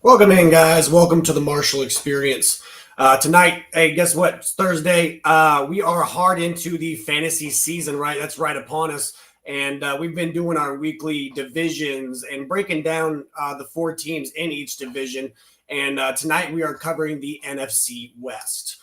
Welcome in, guys. Welcome to the Marshall Experience. Tonight, hey, guess what? It's Thursday. We are hard into the fantasy season, right? That's right upon us. And we've been doing our weekly divisions and breaking down the four teams in each division. And tonight we are covering the NFC West.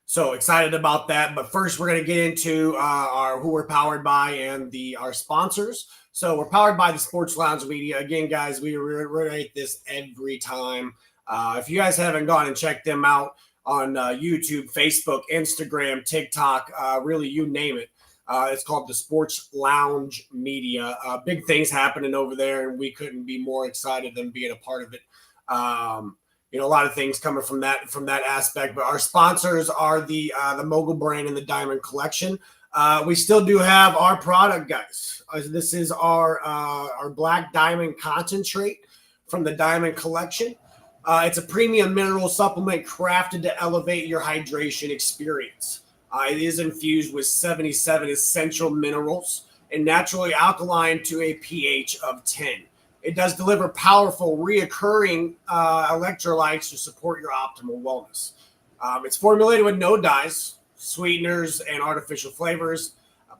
So excited about that. But first, we're going to get into our who we're powered by and our sponsors. So we're powered by the Sports Lounge Media. Again, guys, we reiterate this every time. If you guys haven't gone and checked them out on YouTube, Facebook, Instagram, TikTok, really you name it, it's called the Sports Lounge Media. Big things happening over there, and we couldn't be more excited than being a part of it. A lot of things coming from that aspect. But our sponsors are the Mogul brand and the Diamond Collection. We still do have our product, guys. This is our Black Diamond Concentrate from the Diamond Collection. It's a premium mineral supplement crafted to elevate your hydration experience. It is infused with 77 essential minerals and naturally alkaline to a pH of 10. It does deliver powerful, reoccurring electrolytes to support your optimal wellness. It's formulated with no dyes, sweeteners, and artificial flavors.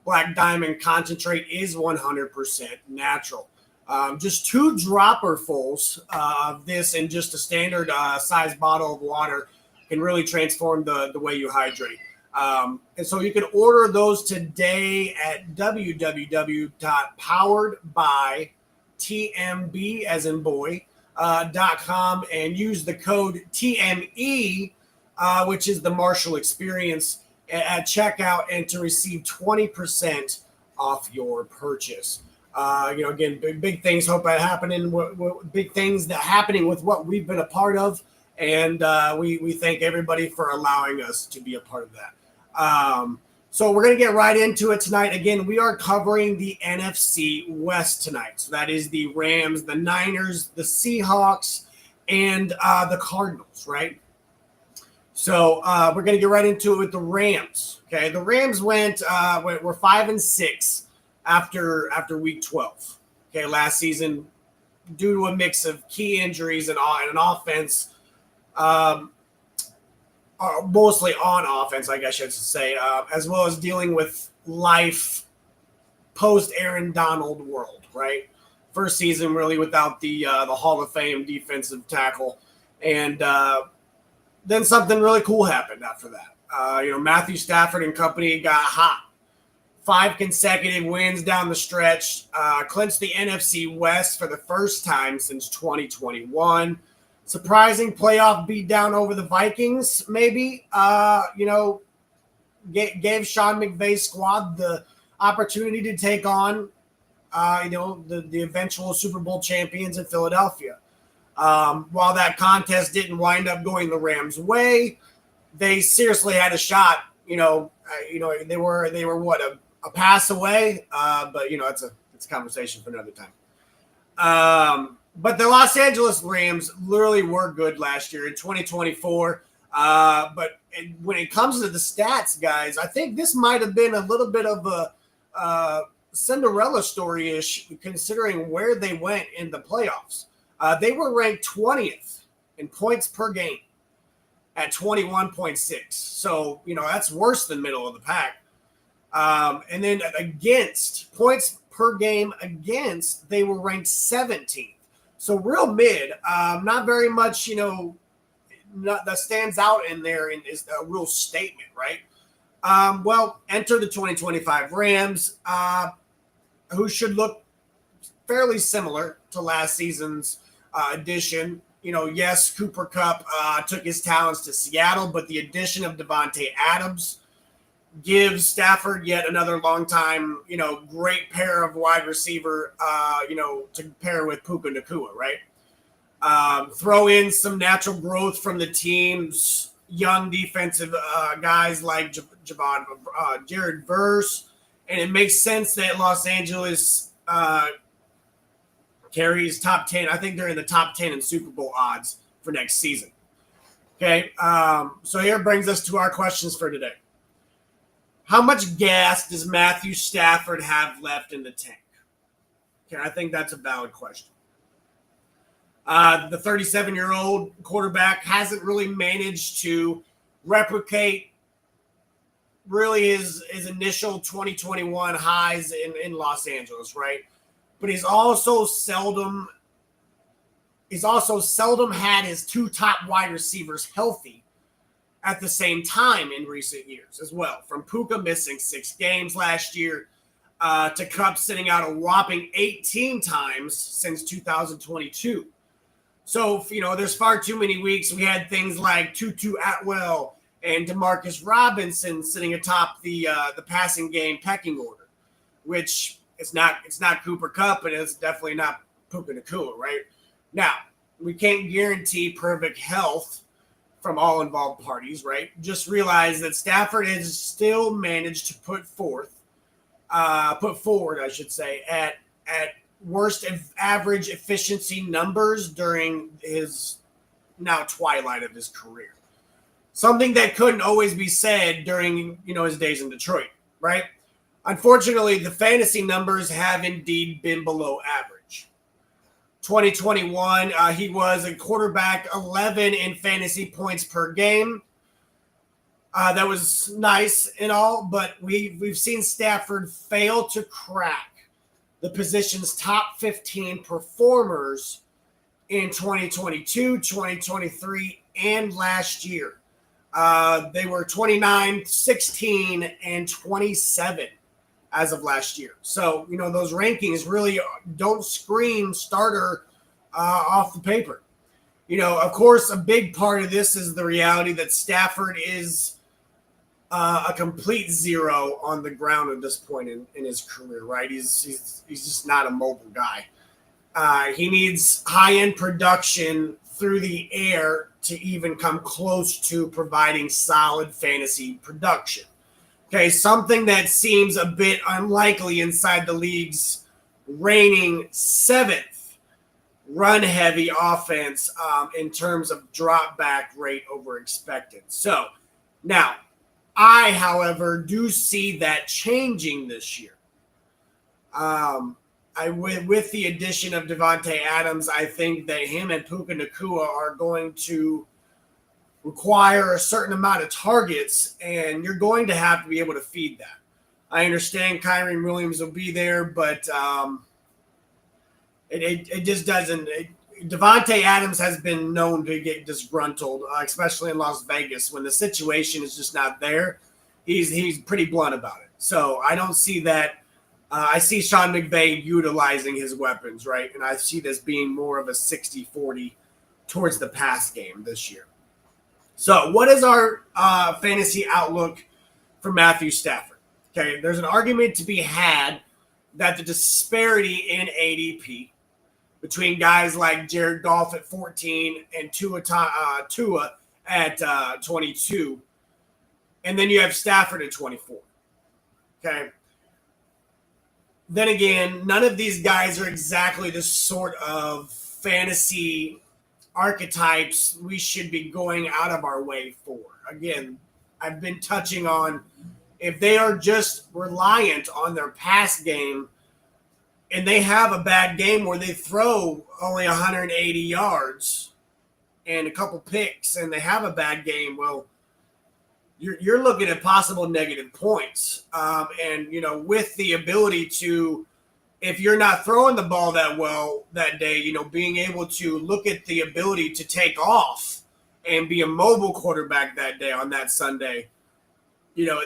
Black Diamond Concentrate is 100% natural. Just 2 dropperfuls of this in just a standard size bottle of water can really transform the way you hydrate. And so you can order those today at www.poweredbytmb as in boy .com and use the code TME, which is the Marshall Experience, at checkout and to receive 20% off your purchase. Again, big things hope that happening. Big things that happening with what we've been a part of, and we thank everybody for allowing us to be a part of that. So we're going to get right into it tonight. Again, we are covering the NFC West tonight. So that is the Rams, the Niners, the Seahawks, and the Cardinals, right? So we're going to get right into it with the Rams. Okay, the Rams we're 5-6 after week 12. Okay, last season due to a mix of key injuries and an offense, mostly on offense, I guess I should say, as well as dealing with life post Aaron Donald world. Right, first season really without the Hall of Fame defensive tackle, and then something really cool happened after that. Matthew Stafford and company got hot. 5 consecutive wins down the stretch, clinched the NFC West for the first time since 2021. Surprising playoff beatdown over the Vikings, maybe. Gave Sean McVay's squad the opportunity to take on, the eventual Super Bowl champions in Philadelphia. While that contest didn't wind up going the Rams' way, they seriously had a shot. They were what a pass away. But it's a conversation for another time. But the Los Angeles Rams literally were good last year in 2024. But when it comes to the stats, guys, I think this might have been a little bit of a Cinderella story-ish, considering where they went in the playoffs. They were ranked 20th in points per game at 21.6. So, that's worse than middle of the pack. And then against points per game against, they were ranked 17th. So real mid, not very much, that stands out in there and is a real statement, right? Enter the 2025 Rams, who should look fairly similar to last season's addition. Yes, Cooper Kupp took his talents to Seattle, but the addition of Devontae Adams gives Stafford yet another long-time, great pair of wide receiver, to pair with Puka Nacua, right? Throw in some natural growth from the team's young defensive guys like Jared Verse, and it makes sense that Los Angeles carries top 10. I think they're in the top 10 in Super Bowl odds for next season. Okay, so here brings us to our questions for today. How much gas does Matthew Stafford have left in the tank? Okay, I think that's a valid question. The 37-year-old quarterback hasn't really managed to replicate really his initial 2021 highs in Los Angeles, right? But he's also seldom had his two top wide receivers healthy at the same time in recent years as well. From Puka missing 6 games last year to Kupp sitting out a whopping 18 times since 2022. So, there's far too many weeks. We had things like Tutu Atwell and Demarcus Robinson sitting atop the passing game pecking order, which it's not Cooper Kupp, and it's definitely not Puka Nacua, right? Now, we can't guarantee perfect health from all involved parties, right? Just realize that Stafford has still managed to put forward, I should say, at worst average efficiency numbers during his now twilight of his career. Something that couldn't always be said during, his days in Detroit, right? Unfortunately, the fantasy numbers have indeed been below average. 2021, he was a quarterback 11 in fantasy points per game. That was nice and all, but we've seen Stafford fail to crack the position's top 15 performers in 2022, 2023, and last year. They were 29, 16, and 27 as of last year. So, those rankings really don't scream starter off the paper. Of course, a big part of this is the reality that Stafford is a complete zero on the ground at this point in his career, right? He's just not a mobile guy. He needs high-end production through the air to even come close to providing solid fantasy production. Okay, something that seems a bit unlikely inside the league's reigning 7th run-heavy offense in terms of drop-back rate over expected. So, now, I, however, do see that changing this year. With the addition of Davante Adams, I think that him and Puka Nacua are going to require a certain amount of targets, and you're going to have to be able to feed that. I understand Kyren Williams will be there, but it just doesn't. Davante Adams has been known to get disgruntled, especially in Las Vegas. When the situation is just not there, he's pretty blunt about it. So I don't see that. I see Sean McVay utilizing his weapons, right? And I see this being more of a 60-40 towards the pass game this year. So what is our fantasy outlook for Matthew Stafford? Okay, there's an argument to be had that the disparity in ADP between guys like Jared Goff at 14 and Tua at 22, and then you have Stafford at 24. Okay. Then again, none of these guys are exactly the sort of fantasy archetypes we should be going out of our way for. Again, I've been touching on if they are just reliant on their pass game and they have a bad game where they throw only 180 yards and a couple picks and they have a bad game, well, you're looking at possible negative points. And, with the ability to, if you're not throwing the ball that well that day, being able to look at the ability to take off and be a mobile quarterback that day on that Sunday,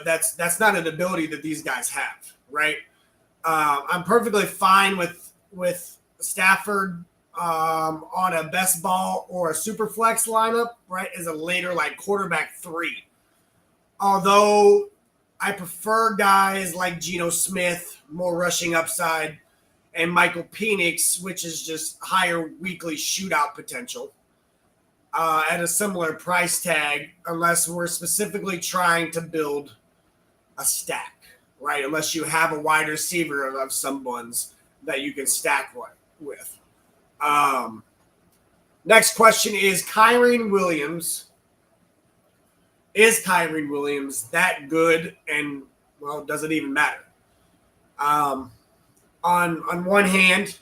that's not an ability that these guys have, right? I'm perfectly fine with Stafford on a best ball or a super flex lineup, right, as a later like quarterback 3. Although I prefer guys like Geno Smith, more rushing upside, and Michael Penix, which is just higher weekly shootout potential, at a similar price tag, unless we're specifically trying to build a stack, right? Unless you have a wide receiver of some ones that you can stack with. Next question is Kyren Williams. Is Kyren Williams that good? And, well, does it even matter? On one hand,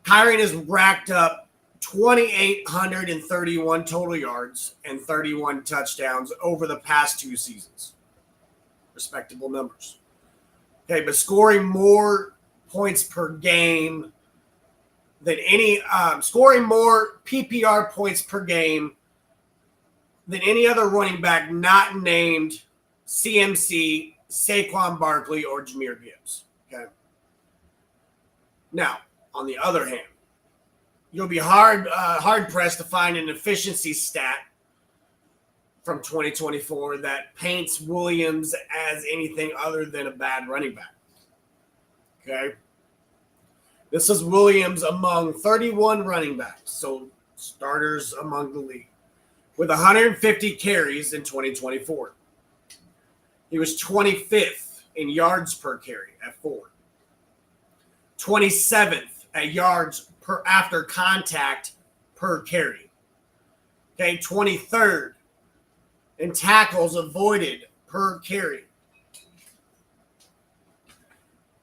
Kyren has racked up 2,831 total yards and 31 touchdowns over the past 2 seasons. Respectable numbers. Okay, but scoring more points per game than scoring more PPR points per game than any other running back not named CMC, Saquon Barkley, or Jahmyr Gibbs. Okay. Now, on the other hand, you'll be hard pressed to find an efficiency stat from 2024 that paints Williams as anything other than a bad running back. Okay. This is Williams among 31 running backs, so starters among the league, with 150 carries in 2024. He was 25th in yards per carry at 4. 27th at yards per after contact per carry. Okay, 23rd in tackles avoided per carry.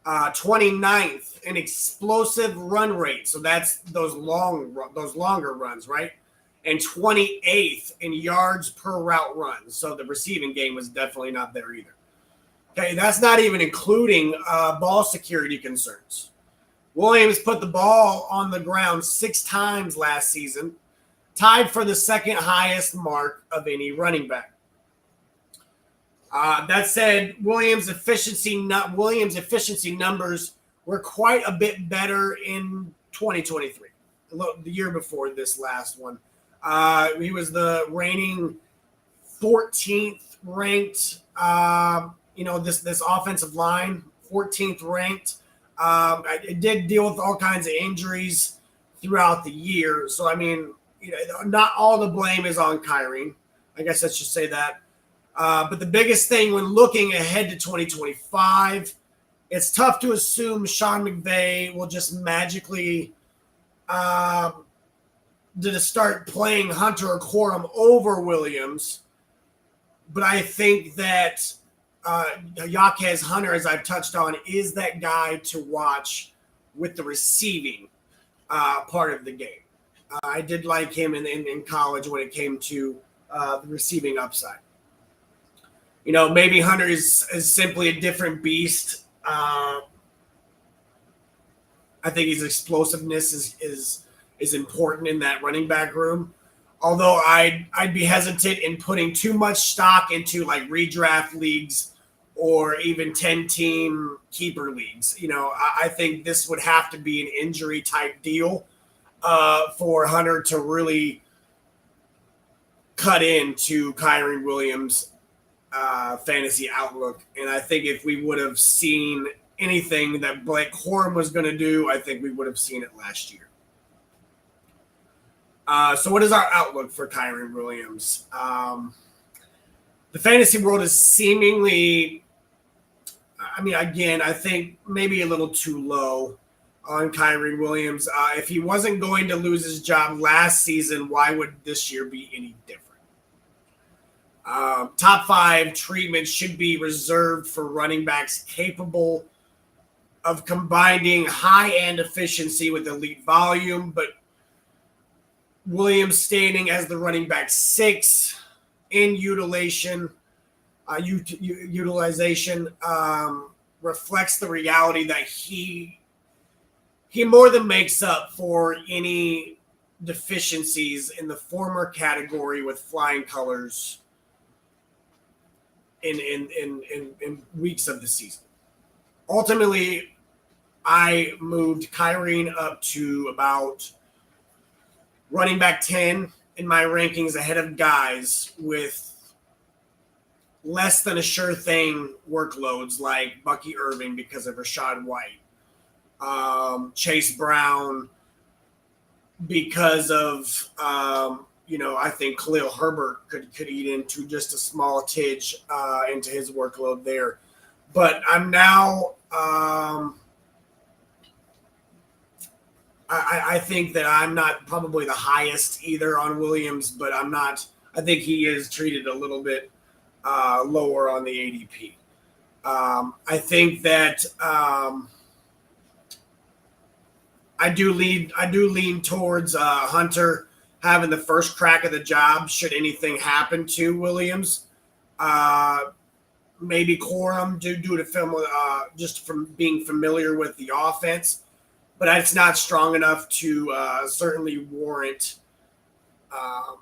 29th in explosive run rate. So that's those longer runs, right? And 28th in yards per route run. So the receiving game was definitely not there either. Okay, that's not even including ball security concerns. Williams put the ball on the ground 6 times last season, tied for the second highest mark of any running back. That said, Williams' efficiency numbers were quite a bit better in 2023, the year before this last one. He was the reigning 14th ranked. This offensive line, 14th ranked. It did deal with all kinds of injuries throughout the year. So, I mean, not all the blame is on Kyrie. I guess I should say that. But the biggest thing when looking ahead to 2025, it's tough to assume Sean McVay will just magically start playing Hunter or Corum over Williams. But I think that Yaquez Hunter, as I've touched on, is that guy to watch with the receiving part of the game. I did like him in college when it came to the receiving upside. Maybe Hunter is simply a different beast. I think his explosiveness is important in that running back room. Although I'd be hesitant in putting too much stock into like redraft leagues or even 10-team keeper leagues. I think this would have to be an injury type deal for Hunter to really cut into Kyrie Williams' fantasy outlook. And I think if we would have seen anything that Blake Corum was going to do, I think we would have seen it last year. So what is our outlook for Kyrie Williams? The fantasy world is seemingly, I think maybe a little too low on Kyrie Williams. If he wasn't going to lose his job last season, why would this year be any different? Top 5 treatment should be reserved for running backs capable of combining high-end efficiency with elite volume, but Williams standing as the running back 6 in utilization reflects the reality that he more than makes up for any deficiencies in the former category with flying colors in weeks of the season. Ultimately, I moved Kyrie up to about running back 10 in my rankings ahead of guys with less than a sure thing workloads like Bucky Irving because of Rashad White, Chase Brown because of I think Khalil Herbert could eat into just a small tidge into his workload there. But I'm now I think that I'm not probably the highest either on Williams, but I'm not. I think he is treated a little bit lower on the ADP. I think that I do lean towards Hunter having the first crack of the job should anything happen to Williams. Uh, Maybe Corum due to film just from being familiar with the offense, but it's not strong enough to certainly warrant. Um,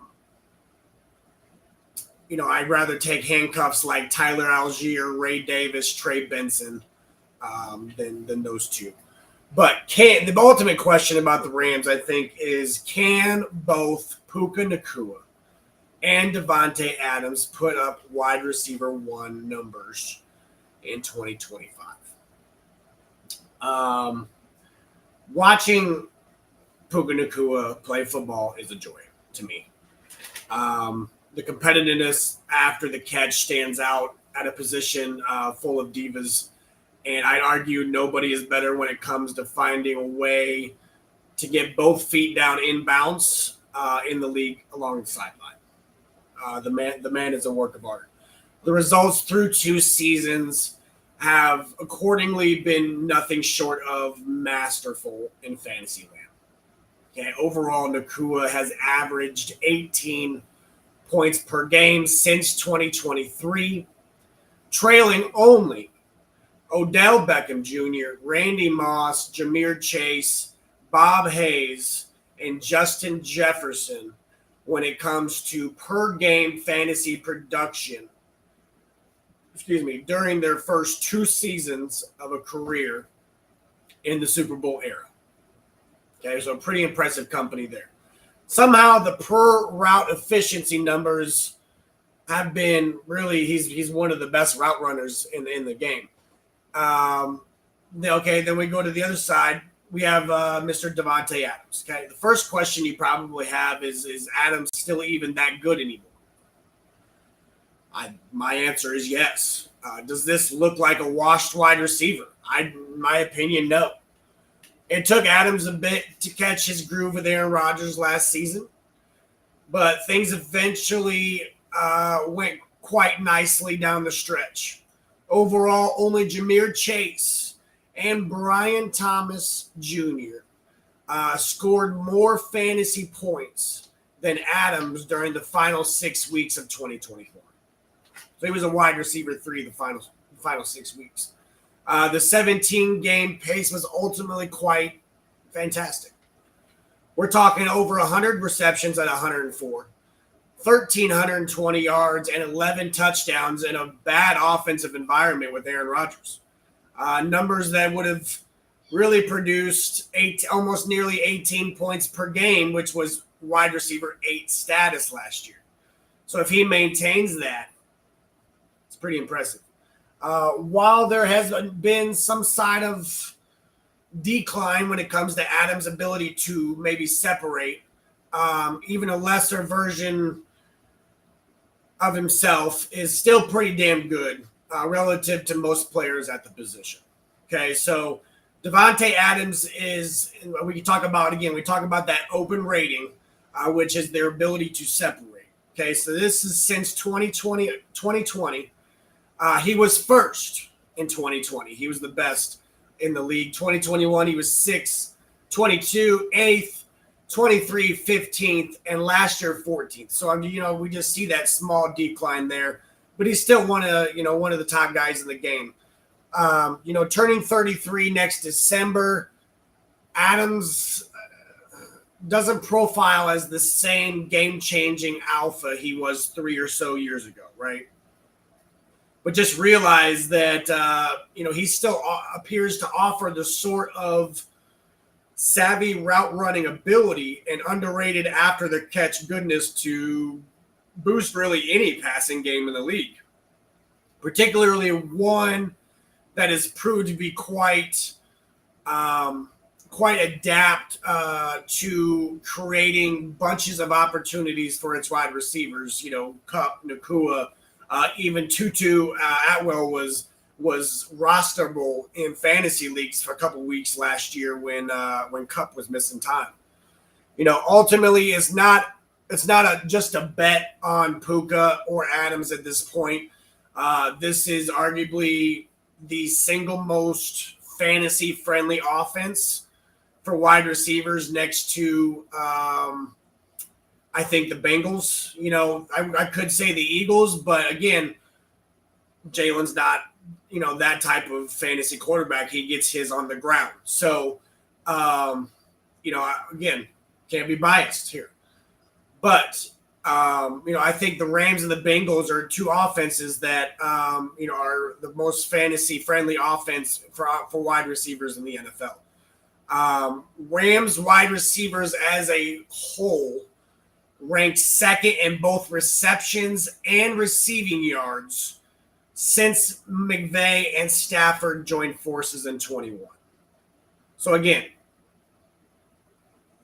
I'd rather take handcuffs like Tyler Algier, Ray Davis, Trey Benson than those two. But the ultimate question about the Rams, I think, is can both Puka Nacua and Devontae Adams put up wide receiver one numbers in 2025? Watching Puka Nacua play football is a joy to me. The competitiveness after the catch stands out at a position full of divas. And I'd argue nobody is better when it comes to finding a way to get both feet down in bounds in the league along the sideline. The man is a work of art. The results through 2 seasons have accordingly been nothing short of masterful in fantasy land. Okay, overall, Nacua has averaged 18 points per game since 2023, trailing only Odell Beckham Jr., Randy Moss, Jahmyr Chase, Bob Hayes, and Justin Jefferson when it comes to per game fantasy production, during their first 2 seasons of a career in the Super Bowl era. Okay, so pretty impressive company there. Somehow the per route efficiency numbers have been really, he's one of the best route runners in the game. Okay, then we go to the other side. We have Mr. Devontae Adams. Okay, the first question you probably have is Adams still even that good anymore? My answer is yes. Does this look like a washed wide receiver? In my opinion, no. It took Adams a bit to catch his groove with Aaron Rodgers last season, but things eventually went quite nicely down the stretch. Overall, only Jahmyr Chase and Brian Thomas Jr. Scored more fantasy points than Adams during the final 6 weeks of 2024. So he was a wide receiver 3 the final 6 weeks. The 17-game pace was ultimately quite fantastic. We're talking over 100 receptions at 104. 1,320 yards and 11 touchdowns in a bad offensive environment with Aaron Rodgers. Numbers that would have really produced almost nearly 18 points per game, which was wide receiver 8 status last year. So if he maintains that, it's pretty impressive. While there has been some side of decline when it comes to Adams' ability to maybe separate, even a lesser version of himself is still pretty damn good relative to most players at the position. Okay, so Devontae Adams is, we talk about that open rating, which is their ability to separate. Okay, so this is since 2020. He was first in 2020. He was the best in the league. 2021, he was 6th, 22, 8th, 23, 15th, and last year 14th. So we just see that small decline there, but he's still one of the top guys in the game. Turning 33 next December, Adams doesn't profile as the same game-changing alpha he was 3 or so years ago, right? But just realize that he still appears to offer the sort of savvy route running ability and underrated after the catch goodness to boost really any passing game in the league, particularly one that has proved to be quite adept to creating bunches of opportunities for its wide receivers. Kupp, Nacua, even Tutu Atwell was rosterable in fantasy leagues for a couple of weeks last year when Kupp was missing time. Ultimately, it's not just a bet on Puka or Adams at this point. This is arguably the single most fantasy-friendly offense for wide receivers next to, I think, the Bengals. I could say the Eagles, but again, Jalen's not, that type of fantasy quarterback. He gets his on the ground. So, again, can't be biased here. But, I think the Rams and the Bengals are two offenses that, are the most fantasy-friendly offense for wide receivers in the NFL. Rams wide receivers as a whole ranked second in both receptions and receiving yards since McVay and Stafford joined forces in 21. So again,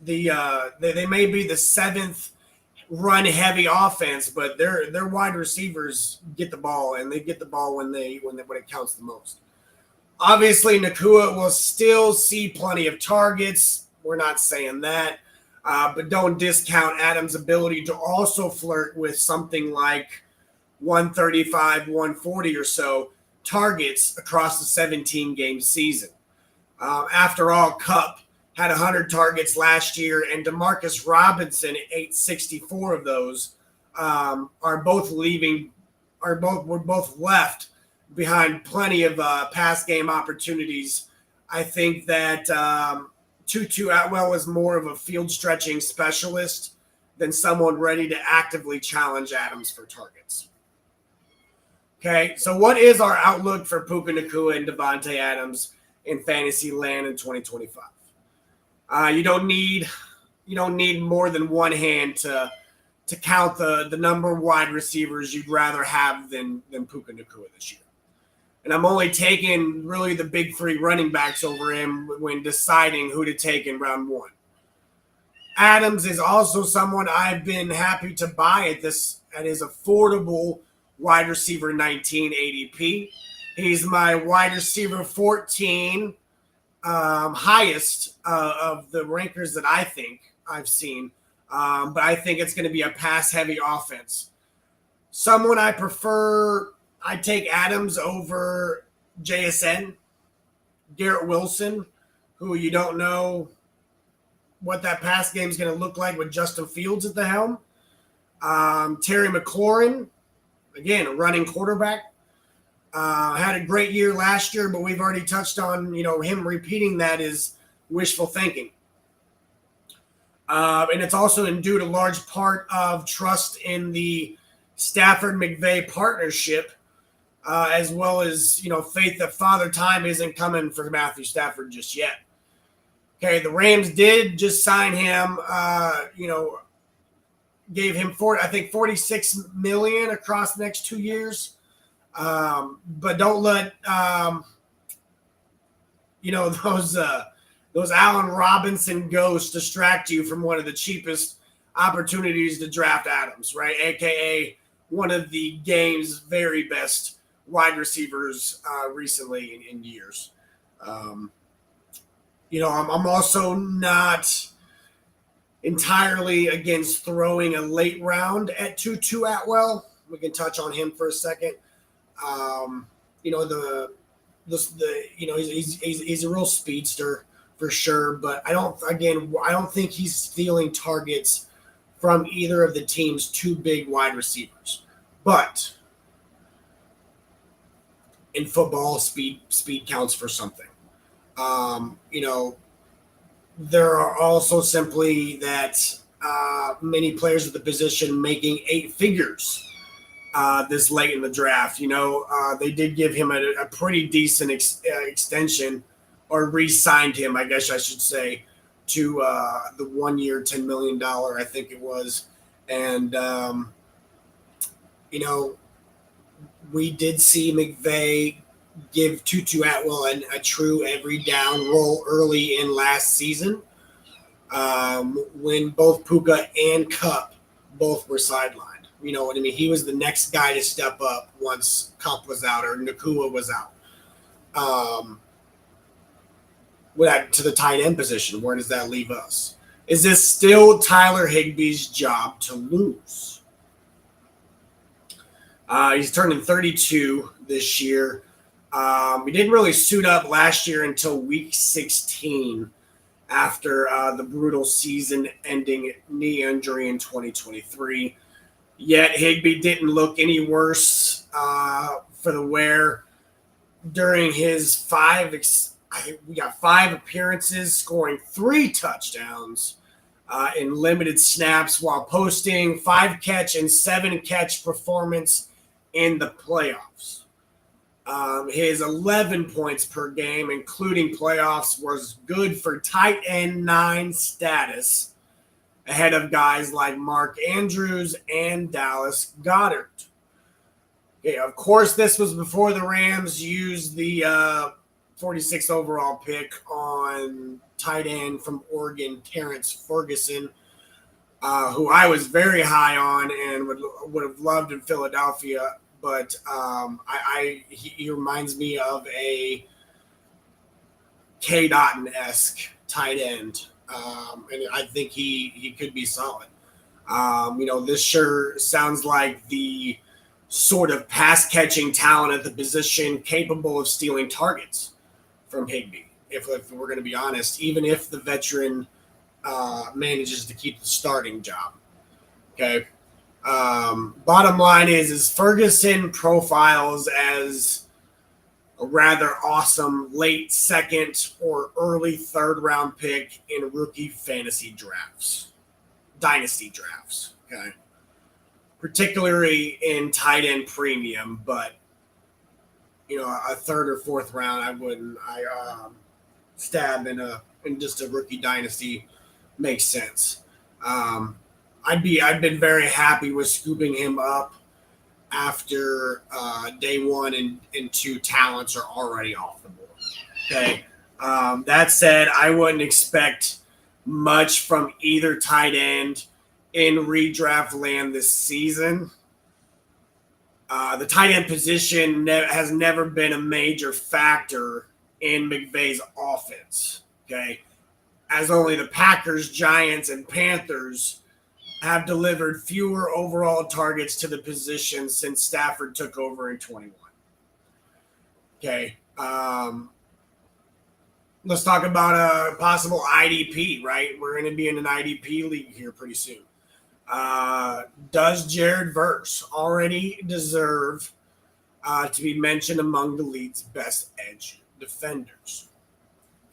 they may be the seventh run-heavy offense, but their wide receivers get the ball, and they get the ball when it counts the most. Obviously, Nacua will still see plenty of targets. We're not saying that, but don't discount Adams' ability to also flirt with something like 135, 140 or so targets across the 17-game season. After all, Kupp had 100 targets last year, and Demarcus Robinson, 864 of those, were both left behind plenty of pass game opportunities. I think that Tutu Atwell is more of a field stretching specialist than someone ready to actively challenge Adams for targets. Okay, so what is our outlook for Puka Nacua and Devontae Adams in fantasy land in 2025? You don't need more than one hand to count the number of wide receivers you'd rather have than Puka Nacua this year. And I'm only taking really the big three running backs over him when deciding who to take in round one. Adams is also someone I've been happy to buy at his affordable wide receiver 19 ADP. He's my wide receiver 14 highest of the rankers that I think I've seen. But I think it's going to be a pass-heavy offense. Someone I prefer, I take Adams over JSN, Garrett Wilson, who you don't know what that pass game is going to look like with Justin Fields at the helm. Terry McLaurin, again, a running quarterback. Had a great year last year, but we've already touched on, him repeating that is wishful thinking. And it's also due to large part of trust in the Stafford-McVay partnership, as well as, faith that Father Time isn't coming for Matthew Stafford just yet. Okay, the Rams did just sign him, gave him $46 million across the next 2 years. But don't let those Allen Robinson ghosts distract you from one of the cheapest opportunities to draft Adams, right? AKA one of the game's very best wide receivers recently in years. I'm also not entirely against throwing a late round at Tutu Atwell. We can touch on him for a second. He's a real speedster for sure, but I don't think he's stealing targets from either of the team's two big wide receivers. But in football, speed counts for something. There are also simply that many players at the position making 8 figures this late in the draft. They did give him a pretty decent extension, or re-signed him, I guess I should say, to the 1 year, $10 million, I think it was. And, we did see McVay give Tutu Atwell a true every down role early in last season, when both Puka and Kupp both were sidelined. You know what I mean? He was the next guy to step up once Kupp was out or Nacua was out. To the tight end position, where does that leave us? Is this still Tyler Higbee's job to lose? He's turning 32 this year. He didn't really suit up last year until week 16 after the brutal season-ending knee injury in 2023. Yet Higbee didn't look any worse for the wear during his we got 5 appearances, scoring 3 touchdowns in limited snaps while posting 5-catch and 7-catch performance in the playoffs. His 11 points per game, including playoffs, was good for tight end 9 status, ahead of guys like Mark Andrews and Dallas Goedert. Okay, of course, this was before the Rams used the 46th overall pick on tight end from Oregon, Terrence Ferguson, who I was very high on and would have loved in Philadelphia. But he reminds me of a K. Dotton-esque tight end, and I think he could be solid. This sure sounds like the sort of pass-catching talent at the position capable of stealing targets from Higbee, if we're going to be honest, even if the veteran manages to keep the starting job. Okay. Bottom line is Ferguson profiles as a rather awesome late second or early third round pick in rookie fantasy drafts, dynasty drafts. Okay. Particularly in tight end premium, but a third or fourth round, I wouldn't. Stab in just a rookie dynasty makes sense. I've been very happy with scooping him up after day 1 and 2 talents are already off the board. Okay. That said, I wouldn't expect much from either tight end in redraft land this season. The tight end position has never been a major factor in McVay's offense. Okay. As only the Packers, Giants, and Panthers have delivered fewer overall targets to the position since Stafford took over in 21. Okay. Let's talk about a possible IDP, right? We're going to be in an IDP league here pretty soon. Does Jared Verse already deserve to be mentioned among the league's best edge defenders?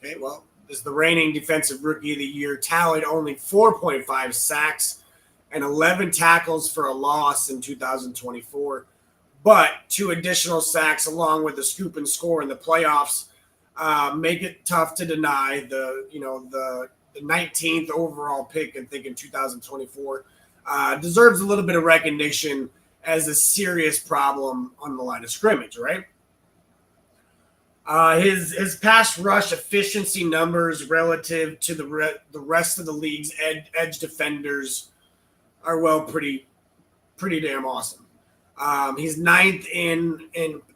Okay, well, is the reigning defensive rookie of the year, tallied only 4.5 sacks and 11 tackles for a loss in 2024, but 2 additional sacks along with the scoop and score in the playoffs make it tough to deny the 19th overall pick, I think, in 2024 deserves a little bit of recognition as a serious problem on the line of scrimmage, right? His pass rush efficiency numbers relative to the rest of the league's edge defenders are pretty damn awesome. He's 9th in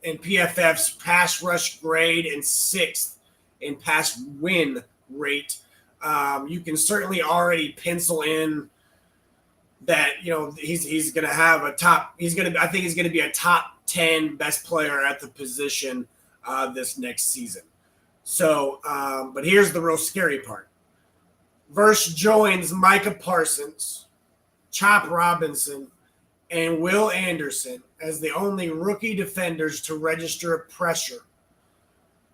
PFF's pass rush grade and 6th in pass win rate. You can certainly already pencil in that he's going to have I think he's going to be a top 10 best player at the position this next season. So, but here's the real scary part. Verse joins Micah Parsons, Chop Robinson, and Will Anderson as the only rookie defenders to register a pressure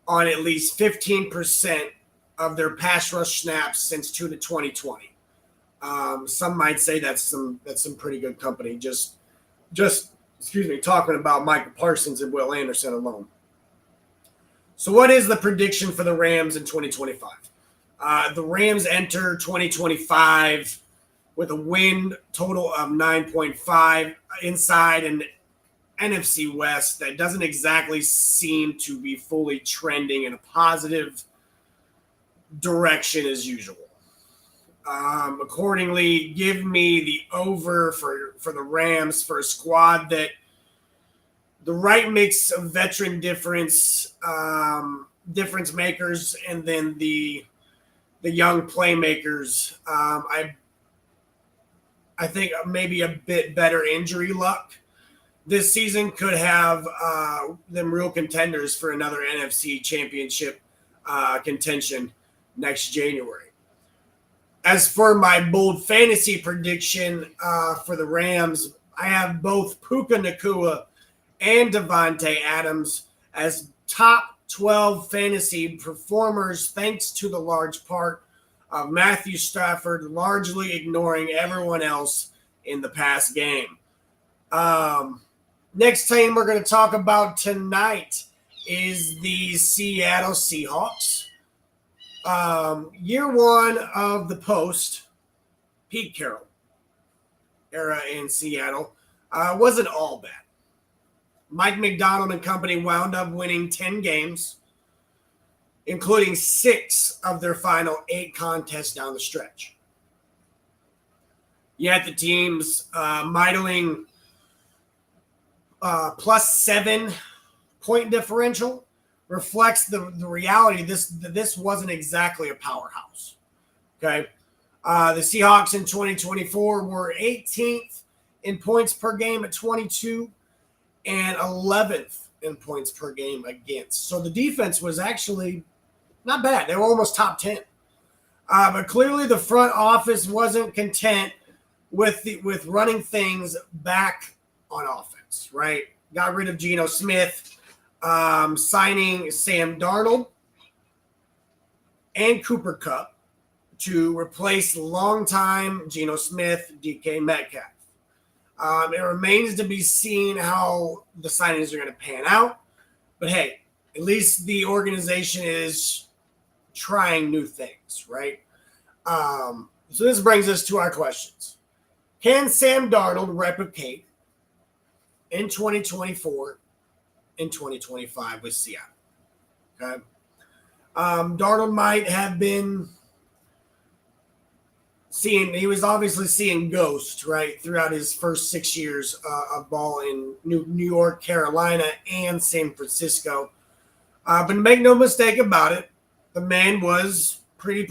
on at least 15% of their pass rush snaps since 2020. Some might say that's some pretty good company. Just talking about Micah Parsons and Will Anderson alone. So what is the prediction for the Rams in 2025? The Rams enter 2025 with a win total of 9.5 inside an NFC West that doesn't exactly seem to be fully trending in a positive direction as usual. Accordingly, give me the over for the Rams for a squad that the right mix of veteran difference makers and then the young playmakers. I think maybe a bit better injury luck this season could have them real contenders for another NFC championship contention next January. As for my bold fantasy prediction for the Rams, I have both Puka Nacua and Devontae Adams as top 12 fantasy performers, thanks to the large part of Matthew Stafford largely ignoring everyone else in the past game. Next team we're going to talk about tonight is the Seattle Seahawks. Year one of the post Pete Carroll era in Seattle wasn't all bad. Mike McDonald and company wound up winning 10 games, including 6 of their final 8 contests down the stretch. Yet the team's middling +7 point differential reflects the reality this wasn't exactly a powerhouse. Okay. The Seahawks in 2024 were 18th in points per game at 22 and 11th in points per game against. So the defense was actually not bad. They were almost top 10. But clearly the front office wasn't content with running things back on offense, right? Got rid of Geno Smith, signing Sam Darnold and Cooper Kupp to replace longtime Geno Smith, DK Metcalf. It remains to be seen how the signings are going to pan out. But hey, at least the organization is trying new things, right? So this brings us to our questions. Can Sam Darnold replicate in 2024 and 2025 with Seattle? Okay. Darnold might have been he was obviously seeing ghosts, right, throughout his first 6 years of ball in New York, Carolina, and San Francisco. But make no mistake about it, the man was pretty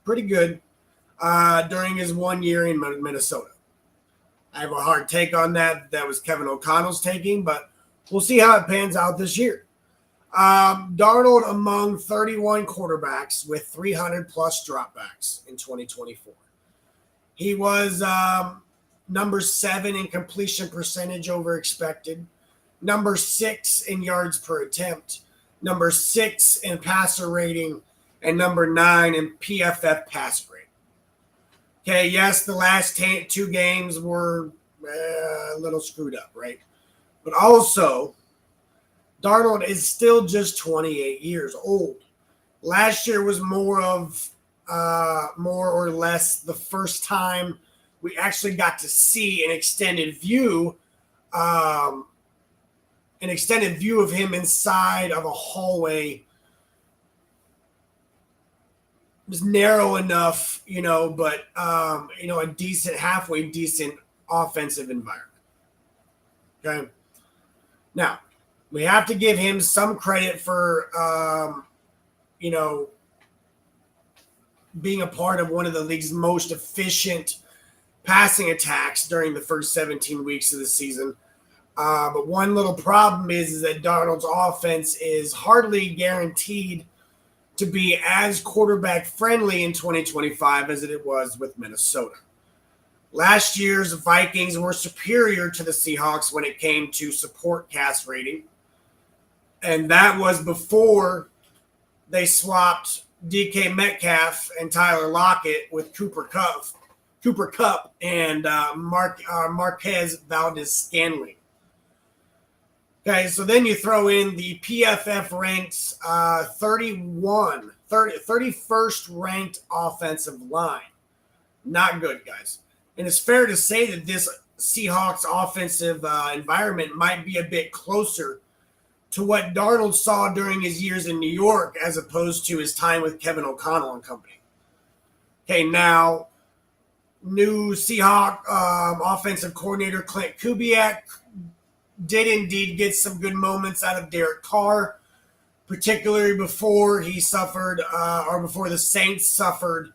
good during his 1 year in Minnesota. I have a hard take on that. That was Kevin O'Connell's taking, but we'll see how it pans out this year. Darnold among 31 quarterbacks with 300-plus dropbacks in 2024. He was number 7 in completion percentage over expected, number 6 in yards per attempt, number 6 in passer rating, and number 9 in PFF pass rating. Okay, yes, the last 2 games were a little screwed up, right? But also, Darnold is still just 28 years old. Last year was more or less the first time we actually got to see an extended view of him inside of a hallway. It was narrow enough, but a decent, halfway decent offensive environment. Okay. Now, we have to give him some credit for, being a part of one of the league's most efficient passing attacks during the first 17 weeks of the season. But one little problem is that Darnold's offense is hardly guaranteed to be as quarterback friendly in 2025 as it was with Minnesota. Last year's Vikings were superior to the Seahawks when it came to support cast rating. And that was before they swapped DK Metcalf and Tyler Lockett with Cooper Kupp and Marquez Valdez-Scantling. Okay, so then you throw in the PFF ranks 31st ranked offensive line. Not good, guys. And it's fair to say that this Seahawks offensive environment might be a bit closer to what Darnold saw during his years in New York as opposed to his time with Kevin O'Connell and company. Okay, now, new Seahawk offensive coordinator Clint Kubiak did indeed get some good moments out of Derek Carr, particularly before he suffered before the Saints suffered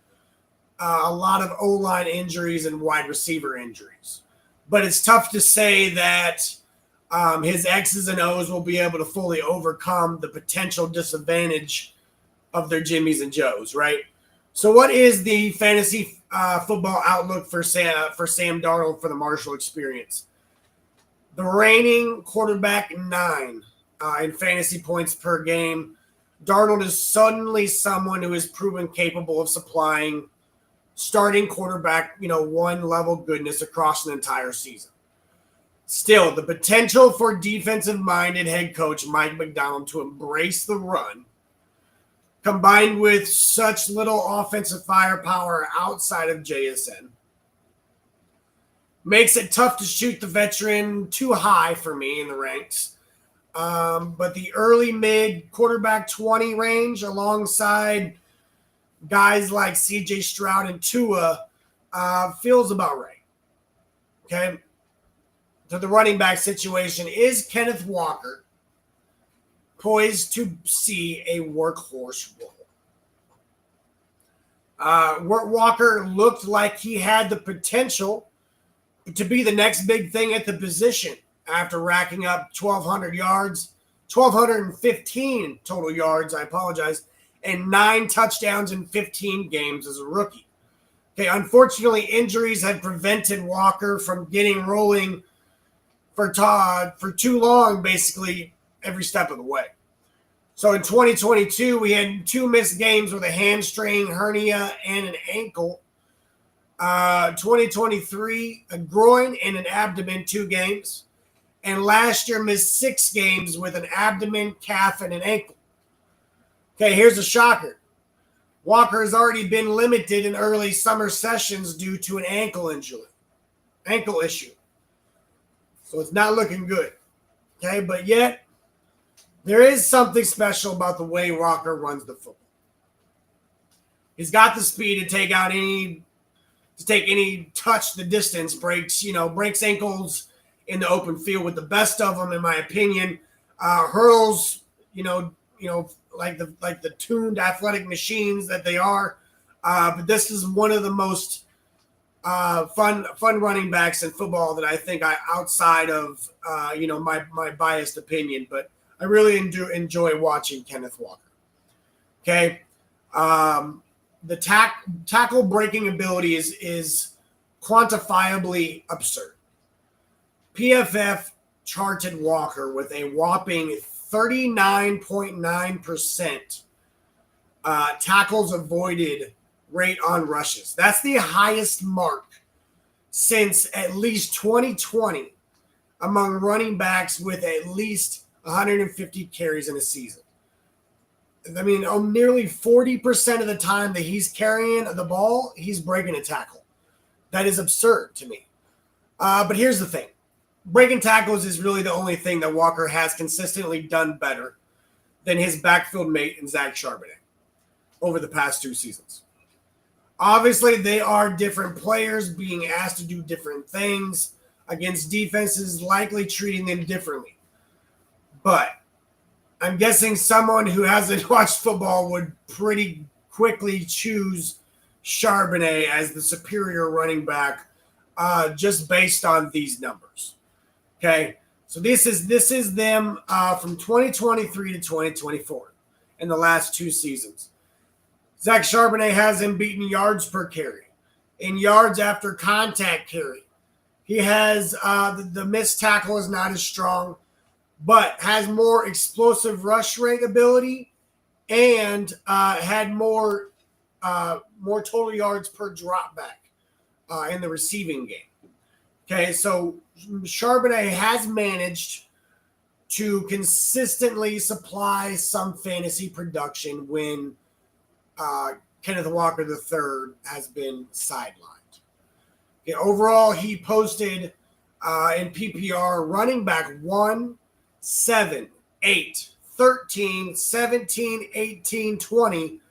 a lot of O-line injuries and wide receiver injuries. But it's tough to say that his X's and O's will be able to fully overcome the potential disadvantage of their Jimmies and Joes, right? So, what is the fantasy football outlook for Sam Darnold for the Marshall experience? The reigning quarterback 9 in fantasy points per game. Darnold is suddenly someone who is proven capable of supplying starting quarterback, one level goodness across an entire season. Still, the potential for defensive-minded head coach Mike Macdonald to embrace the run, combined with such little offensive firepower outside of JSN, makes it tough to shoot the veteran too high for me in the ranks. But the early mid quarterback 20 range alongside guys like CJ Stroud and Tua feels about right. Okay. So the running back situation is Kenneth Walker poised to see a workhorse role. Walker looked like he had the potential to be the next big thing at the position after racking up 1,200 yards, 1,215 total yards, and 9 touchdowns in 15 games as a rookie. Okay, unfortunately, injuries had prevented Walker from getting rolling for too long, basically every step of the way. So in 2022, we had 2 missed games with a hamstring, hernia, and an ankle. 2023, a groin and an abdomen, 2 games. And last year missed 6 games with an abdomen, calf, and an ankle. Okay, here's a shocker. Walker has already been limited in early summer sessions due to an ankle issue. So it's not looking good. Okay, but yet there is something special about the way Walker runs the football. He's got the speed to take any touch the distance, breaks ankles in the open field with the best of them, in my opinion. Hurls, like the tuned athletic machines that they are. But this is one of the most fun running backs in football that I think outside of my biased opinion, but I really enjoy watching Kenneth Walker. Okay, the tackle breaking ability is quantifiably absurd. PFF charted Walker with a whopping 39.9% tackles avoided rate on rushes. That's the highest mark since at least 2020 among running backs with at least 150 carries in a season. I mean, nearly 40% of the time that he's carrying the ball, he's breaking a tackle. That is absurd to me. But here's the thing. Breaking tackles is really the only thing that Walker has consistently done better than his backfield mate in Zach Charbonnet over the past 2 seasons. Obviously, they are different players being asked to do different things against defenses, likely treating them differently. But I'm guessing someone who hasn't watched football would pretty quickly choose Charbonnet as the superior running back just based on these numbers. Okay, so this is them from 2023 to 2024 in the last 2 seasons. Zach Charbonnet has him beaten yards per carry, in yards after contact carry. He has the missed tackle is not as strong, but has more explosive rush rate ability and had more total yards per drop back in the receiving game. Okay, so Charbonnet has managed to consistently supply some fantasy production when Kenneth Walker III has been sidelined. Okay, overall, he posted in PPR running back 1, 7, 8, 13, 17, 18, 20,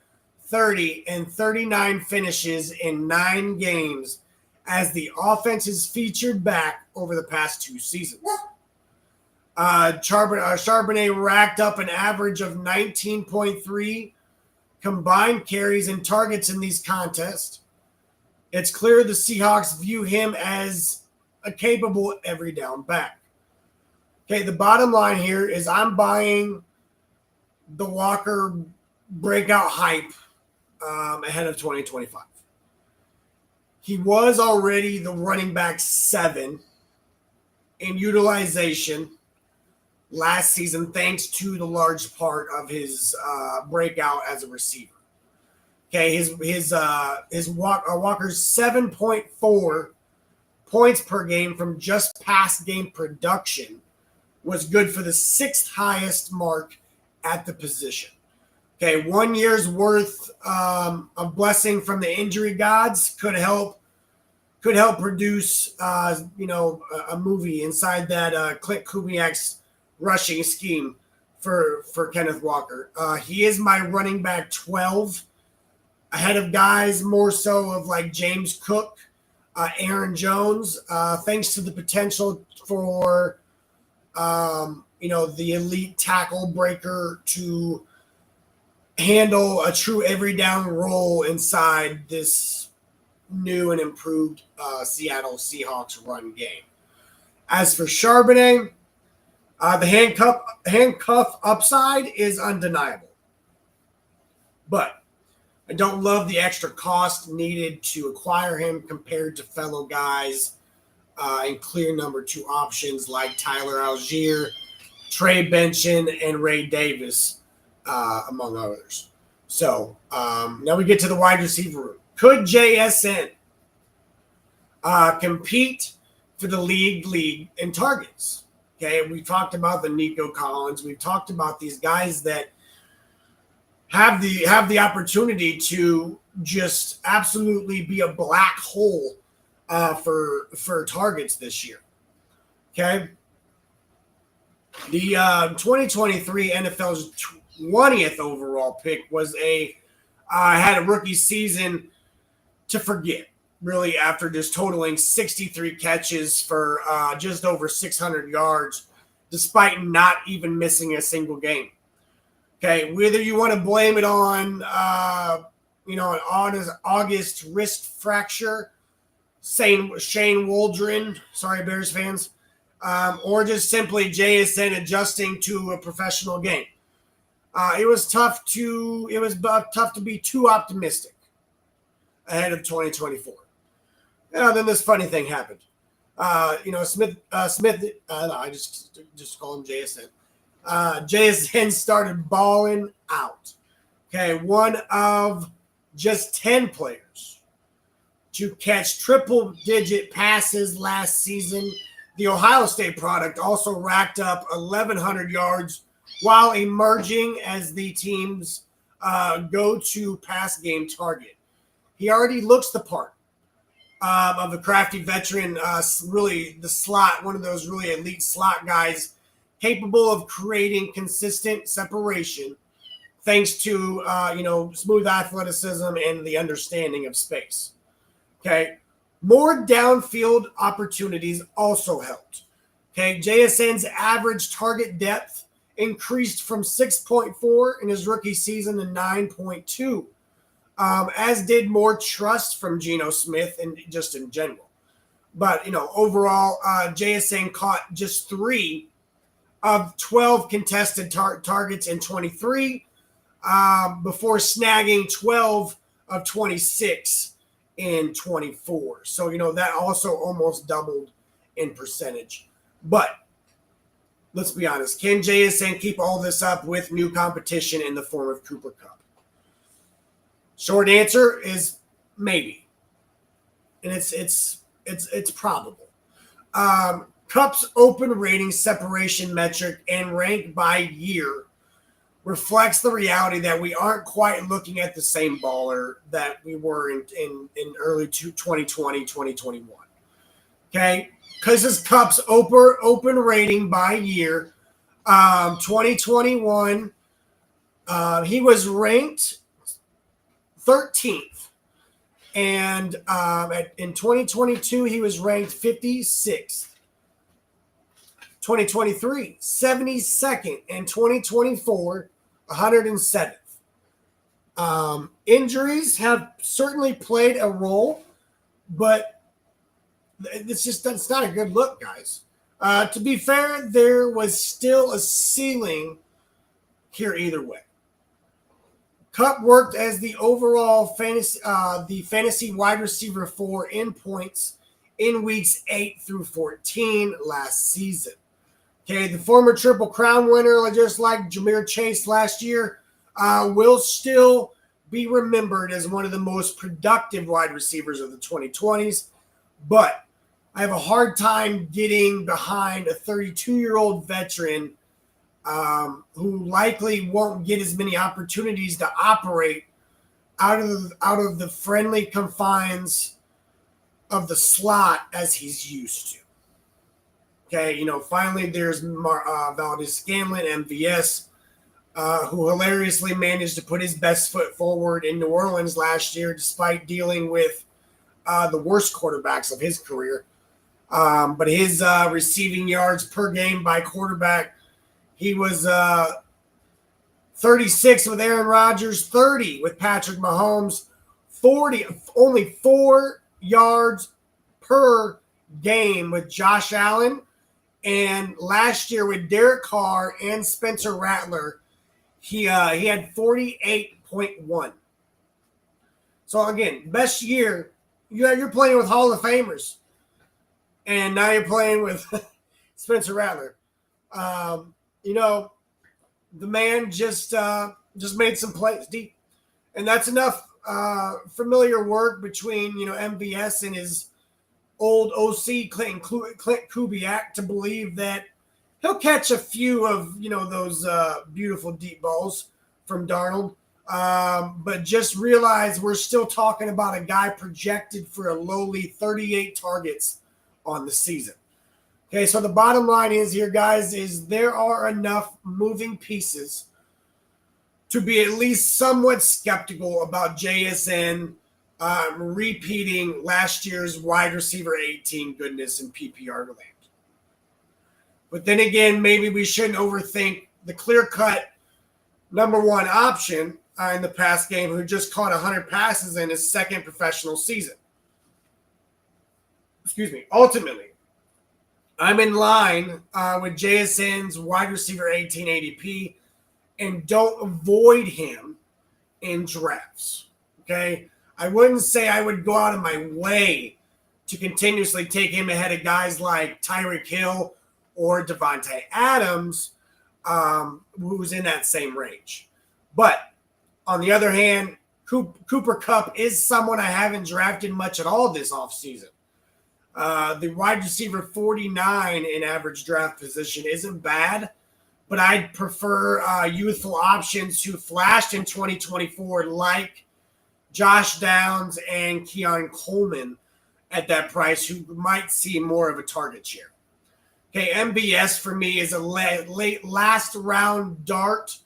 30, and 39 finishes in 9 games as the offense is featured back over the past 2 seasons. Charbonnet racked up an average of 19.3 combined carries and targets in these contests. It's clear the Seahawks view him as a capable every down back. Okay, the bottom line here is I'm buying the Walker breakout hype ahead of 2025. He was already the running back 7 in utilization last season, thanks to the large part of his breakout as a receiver. Okay, Walker's 7.4 points per game from just past game production was good for the 6th highest mark at the position. Okay, 1 year's worth of blessing from the injury gods could help produce a movie inside that Clint Kubiak's rushing scheme for Kenneth Walker. He is my running back 12, ahead of guys more so of like James Cook, Aaron Jones, thanks to the potential for the elite tackle breaker to handle a true every down role inside this new and improved Seattle Seahawks run game. As for Charbonnet, the handcuff upside is undeniable. But I don't love the extra cost needed to acquire him compared to fellow guys and clear number 2 options like Tyler Algier, Trey Benson, and Ray Davis, among others. So now we get to the wide receiver room. Could JSN compete for the league in targets? Okay, we talked about the Nico Collins. We've talked about these guys that have the opportunity to just absolutely be a black hole for targets this year. Okay, the 2023 NFL's 20th overall pick was had a rookie season to forget, really, after just totaling 63 catches for just over 600 yards, despite not even missing a single game. Okay, whether you want to blame it on, an August wrist fracture, Shane Waldron, sorry, Bears fans, or just simply JSN adjusting to a professional game. It was tough to be too optimistic ahead of 2024. Then this funny thing happened. Smith. I just call him JSN. JSN started balling out. Okay, one of just 10 players to catch triple-digit passes last season. The Ohio State product also racked up 1,100 yards while emerging as the team's go-to pass game target. He already looks the part of a crafty veteran, really the slot, one of those really elite slot guys capable of creating consistent separation thanks to, smooth athleticism and the understanding of space. Okay. More downfield opportunities also helped. Okay. JSN's average target depth increased from 6.4 in his rookie season to 9.2, as did more trust from Geno Smith and just in general. But, overall, JSN caught just 3 of 12 contested targets in 23 before snagging 12 of 26 in 24. So, that also almost doubled in percentage. But let's be honest, can JSN keep all this up with new competition in the form of Cooper Kupp? Short answer is maybe. And it's probable. Kupp's open rating separation metric and rank by year reflects the reality that we aren't quite looking at the same baller that we were in early 2020, 2021. Okay? Because his Kupp's open rating by year, 2021, he was ranked 13th. And in 2022, he was ranked 56th. 2023, 72nd, and 2024, 107th. Injuries have certainly played a role, but that's not a good look, guys. To be fair, there was still a ceiling here either way. Cup worked as the overall fantasy wide receiver 4 in points in weeks 8 through 14 last season. Okay, the former Triple Crown winner, just like Ja'Marr Chase last year, will still be remembered as one of the most productive wide receivers of the 2020s. But I have a hard time getting behind a 32-year-old veteran who likely won't get as many opportunities to operate out of the friendly confines of the slot as he's used to. Okay, finally there's Valdez-Scanlon, MVS, who hilariously managed to put his best foot forward in New Orleans last year despite dealing with the worst quarterbacks of his career. But his receiving yards per game by quarterback, he was 36 with Aaron Rodgers, 30 with Patrick Mahomes, only 4 yards per game with Josh Allen. And last year with Derek Carr and Spencer Rattler, he had 48.1. So again, best year. You're playing with Hall of Famers, and now you're playing with Spencer Rattler. The man just made some plays deep, and that's enough familiar work between MVS and his old OC Clint Kubiak to believe that he'll catch a few of those beautiful deep balls from Darnold. But just realize we're still talking about a guy projected for a lowly 38 targets on the season. Okay, so the bottom line is here, guys, is there are enough moving pieces to be at least somewhat skeptical about JSN repeating last year's wide receiver 18 goodness in PPR land. But then again, maybe we shouldn't overthink the clear-cut number one option in the pass game who just caught 100 passes in his second professional season. Ultimately, I'm in line with JSN's wide receiver 18 ADP and don't avoid him in drafts. Okay? I wouldn't say I would go out of my way to continuously take him ahead of guys like Tyreek Hill or Devontae Adams, who's in that same range. But on the other hand, Cooper Kupp is someone I haven't drafted much at all this offseason. The wide receiver 49 in average draft position isn't bad, but I'd prefer youthful options who flashed in 2024 like Josh Downs and Keon Coleman at that price who might see more of a target share. Okay, MBS for me is a late last round dart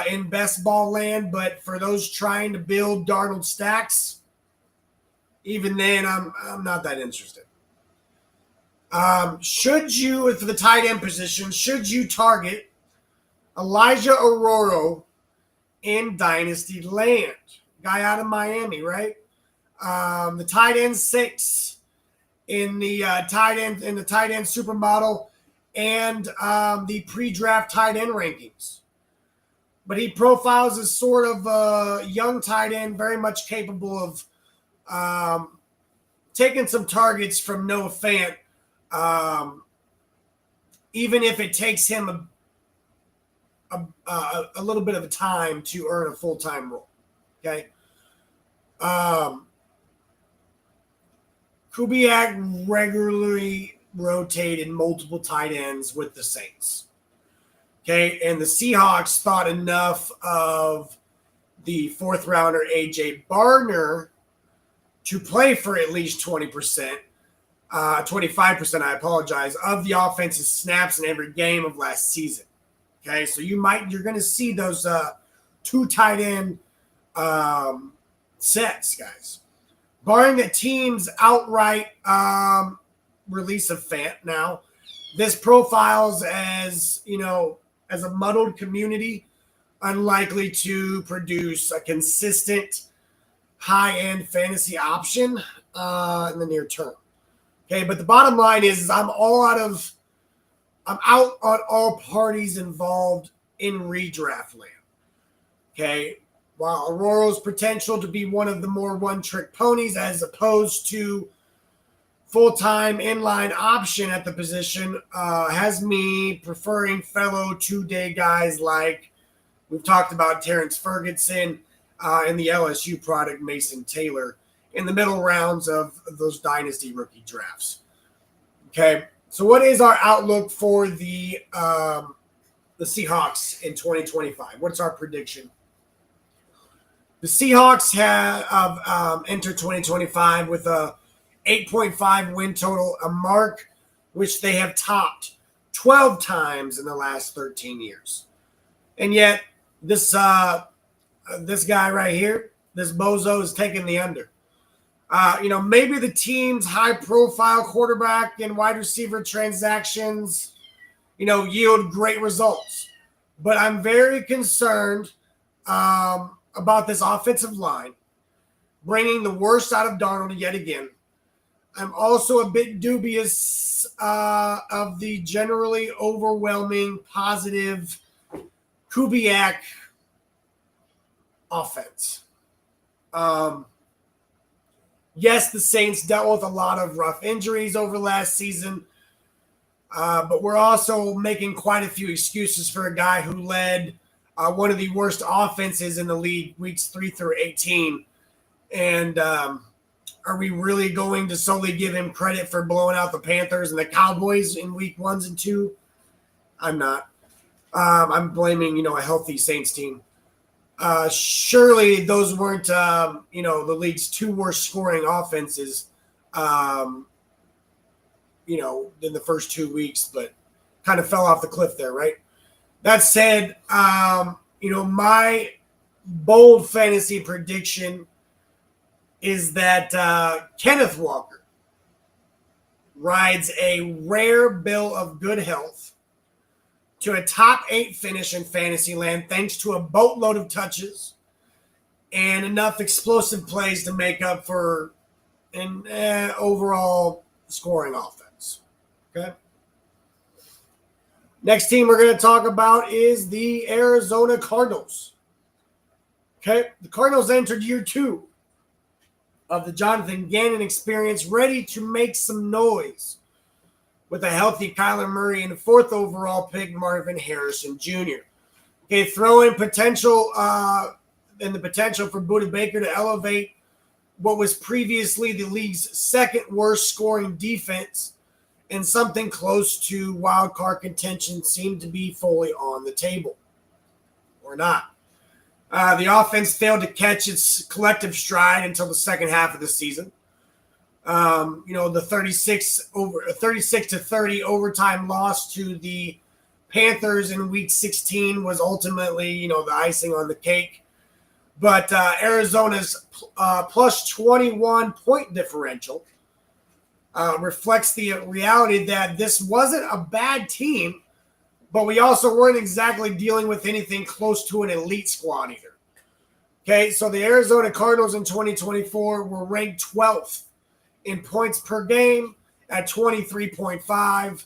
in best ball land, but for those trying to build Darnold stacks, even then I'm not that interested. Should you, for the tight end position, should you target Elijah Aurora in Dynasty land? Guy out of Miami, right? The tight end 6 in the tight end supermodel and the pre-draft tight end rankings. But he profiles as sort of a young tight end, very much capable of taking some targets from Noah Fant, even if it takes him a little bit of a time to earn a full-time role. Okay. Kubiak regularly rotated multiple tight ends with the Saints. Okay. And the Seahawks thought enough of the fourth rounder, AJ Barner, to play for at least 20%, 25%, I apologize, of the offensive snaps in every game of last season. Okay. So you're going to see those two tight end sets, guys. Barring the team's outright release of Fant now, this profiles as a muddled community, unlikely to produce a consistent high-end fantasy option in the near term. Okay, but the bottom line is I'm out on all parties involved in redraft land. Okay, while Aurora's potential to be one of the more one-trick ponies as opposed to full-time inline option at the position has me preferring fellow two-day guys like we've talked about Terrence Ferguson and the LSU product Mason Taylor in the middle rounds of those dynasty rookie drafts. Okay, so what is our outlook for the Seahawks in 2025? What's our prediction? The Seahawks have entered 2025 with a 8.5 win total, a mark which they have topped 12 times in the last 13 years. And yet, this guy right here, this bozo, is taking the under. Maybe the team's high-profile quarterback and wide receiver transactions, yield great results. But I'm very concerned about this offensive line, bringing the worst out of Darnold yet again. I'm also a bit dubious of the generally overwhelming positive Kubiak offense. Yes, the Saints dealt with a lot of rough injuries over last season, but we're also making quite a few excuses for a guy who led one of the worst offenses in the league weeks 3 through 18. And are we really going to solely give him credit for blowing out the Panthers and the Cowboys in week 1 and 2? I'm not. I'm blaming, a healthy Saints team. Surely those weren't, the league's 2 worst scoring offenses, in the first 2 weeks, but kind of fell off the cliff there, right? That said, my bold fantasy prediction is that Kenneth Walker rides a rare bill of good health to a top 8 finish in Fantasyland thanks to a boatload of touches and enough explosive plays to make up for an overall scoring offense. Okay. Next team we're going to talk about is the Arizona Cardinals. Okay. The Cardinals entered year 2 of the Jonathan Gannon experience, ready to make some noise with a healthy Kyler Murray and the 4th overall pick, Marvin Harrrison Jr. Okay, throw in potential and the potential for Budda Baker to elevate what was previously the league's 2nd worst scoring defense, and something close to wild card contention seemed to be fully on the table. Or not. The offense failed to catch its collective stride until the second half of the season. The 36-30 overtime loss to the Panthers in week 16 was ultimately, the icing on the cake. But Arizona's plus 21 point differential reflects the reality that this wasn't a bad team, but we also weren't exactly dealing with anything close to an elite squad either. Okay, so the Arizona Cardinals in 2024 were ranked 12th in points per game at 23.5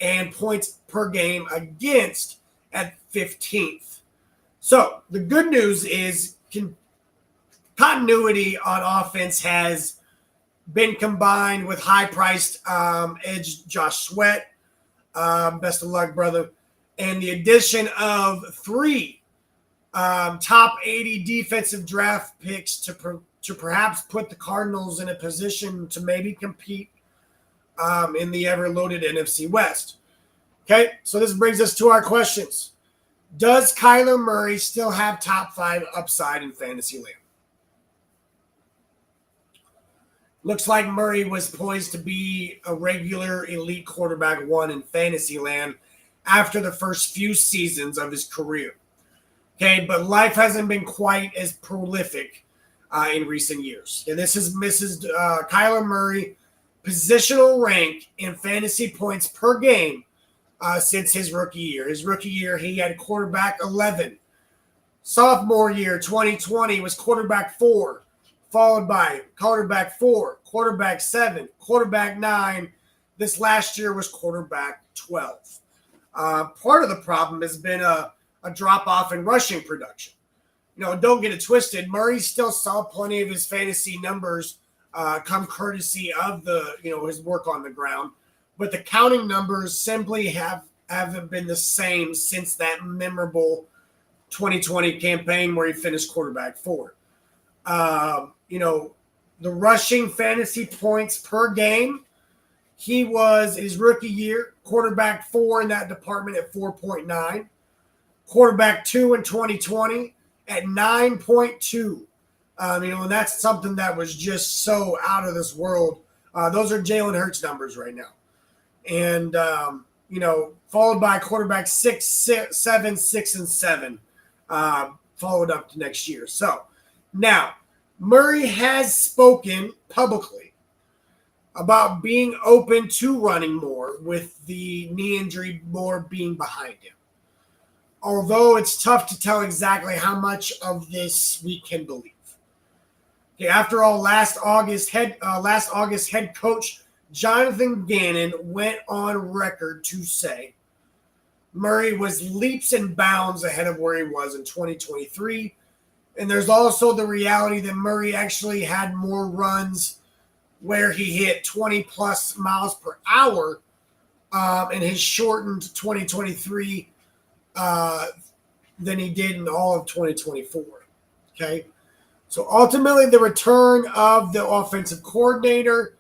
and points per game against at 15th. So the good news is continuity on offense has been combined with high-priced edge Josh Sweat. Best of luck, brother. And the addition of 3 top 80 defensive draft picks to perhaps put the Cardinals in a position to maybe compete in the ever-loaded NFC West. Okay, so this brings us to our questions. Does Kyler Murray still have top 5 upside in Fantasyland? Looks like Murray was poised to be a regular elite quarterback 1 in Fantasyland after the first few seasons of his career. Okay, but life hasn't been quite as prolific in recent years. And this is Mrs. Kyler Murray positional rank in fantasy points per game since his rookie year. His rookie year, he had quarterback 11. Sophomore year, 2020, was quarterback 4, followed by quarterback 4, quarterback 7, quarterback 9. This last year was quarterback 12. Part of the problem has been a drop-off in rushing production. don't get it twisted. Murray still saw plenty of his fantasy numbers come courtesy of his work on the ground, but the counting numbers simply haven't been the same since that memorable 2020 campaign where he finished quarterback 4. The rushing fantasy points per game, he was his rookie year quarterback 4 in that department at 4.9, quarterback 2 in 2020 at 9.2. And that's something that was just so out of this world. Those are Jalen Hurts numbers right now. And, followed by quarterback 6, 7, 6, and 7, followed up to next year. So now Murray has spoken publicly about being open to running more with the knee injury more being behind him. Although it's tough to tell exactly how much of this we can believe. Okay, after all, last August head coach Jonathan Gannon went on record to say Murray was leaps and bounds ahead of where he was in 2023. And there's also the reality that Murray actually had more runs where he hit 20-plus miles per hour in his shortened 2023 than he did in all of 2024. Okay? So ultimately, the return of the offensive coordinator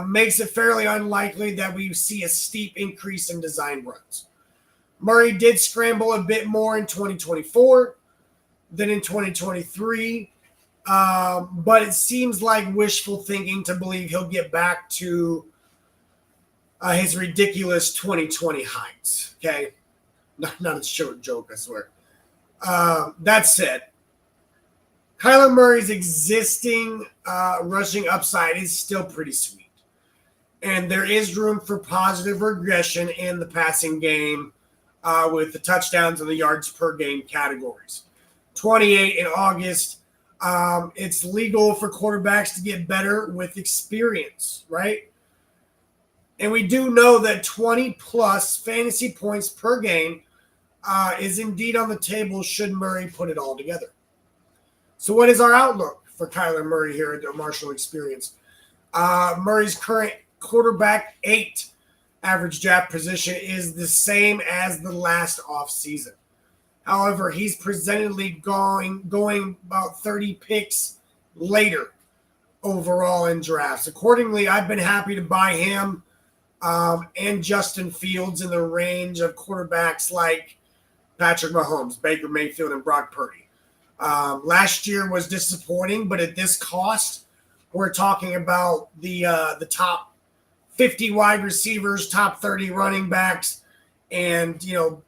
makes it fairly unlikely that we see a steep increase in design runs. Murray did scramble a bit more in 2024 than in 2023, but it seems like wishful thinking to believe he'll get back to his ridiculous 2020 heights. Okay? Not a short joke, I swear. That said, Kyler Murray's existing rushing upside is still pretty sweet. And there is room for positive regression in the passing game with the touchdowns and the yards per game categories. 28 in August. It's legal for quarterbacks to get better with experience, right? And we do know that 20-plus fantasy points per game is indeed on the table should Murray put it all together. So what is our outlook for Kyler Murray here at the Marshall Experience? Murray's current quarterback 8 average draft position is the same as the last offseason. However, he's presentedly going about 30 picks later overall in drafts. Accordingly, I've been happy to buy him and Justin Fields in the range of quarterbacks like Patrick Mahomes, Baker Mayfield, and Brock Purdy. Last year was disappointing, but at this cost, we're talking about the top 50 wide receivers, top 30 running backs, and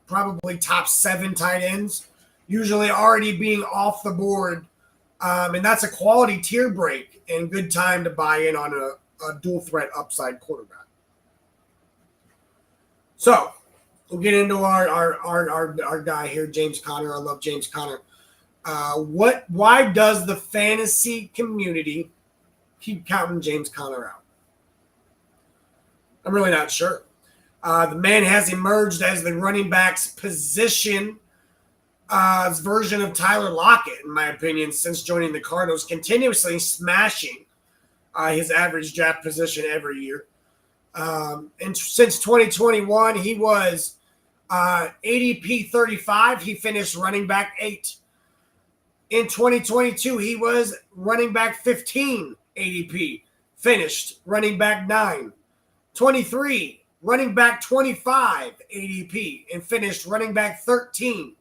probably top 7 tight ends, usually already being off the board, and that's a quality tier break and good time to buy in on a dual threat upside quarterback. So we'll get into our guy here, James Conner. I love James Conner. Why does the fantasy community keep counting James Conner out? I'm really not sure. The man has emerged as the running back's position version of Tyler Lockett, in my opinion, since joining the Cardinals, continuously smashing his average draft position every year. And since 2021, he was ADP 35. He finished running back 8. In 2022, he was running back 15 ADP, finished running back 9. 23, running back 25 ADP, and finished running back 13.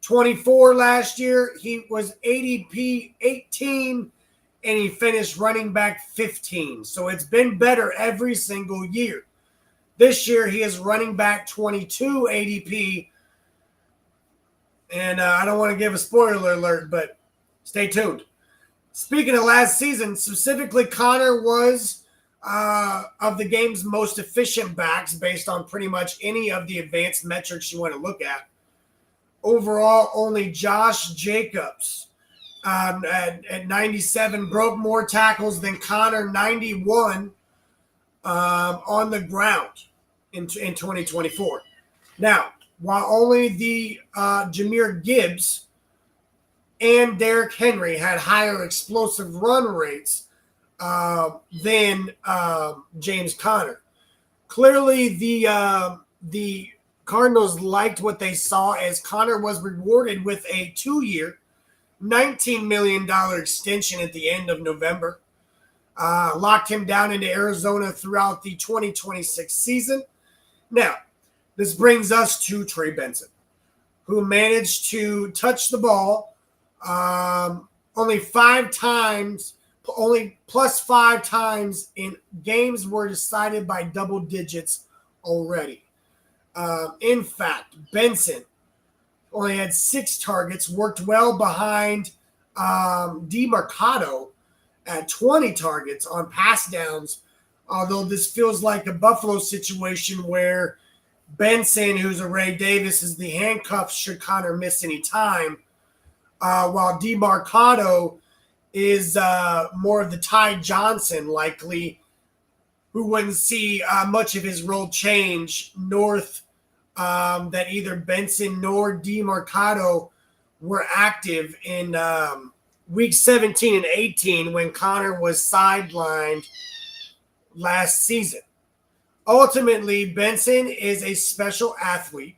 24 last year, he was ADP 18, and he finished running back 15. So it's been better every single year. This year, he is running back 22 ADP. And I don't want to give a spoiler alert, but stay tuned. Speaking of last season, specifically, Conner was of the game's most efficient backs based on pretty much any of the advanced metrics you want to look at. Overall, only Josh Jacobs at 97 broke more tackles than Conner, 91 on the ground in 2024. Now, while only the Jahmyr Gibbs and Derrick Henry had higher explosive run rates than James Conner. Clearly, the Cardinals liked what they saw as Conner was rewarded with a 2-year, $19 million extension at the end of November. Locked him down into Arizona throughout the 2026 season. Now, this brings us to Trey Benson, who managed to touch the ball only plus 5 times in games were decided by double digits already. In fact, Benson only had 6 targets, worked well behind DeMarcado at 20 targets on pass downs, although this feels like a Buffalo situation where Benson, who's a Ray Davis, is the handcuff should Conner miss any time, while DeMarcado is more of the Ty Johnson likely, who wouldn't see much of his role change north that either Benson nor DeMarcado were active in week 17 and 18 when Conner was sidelined last season. Ultimately, Benson is a special athlete,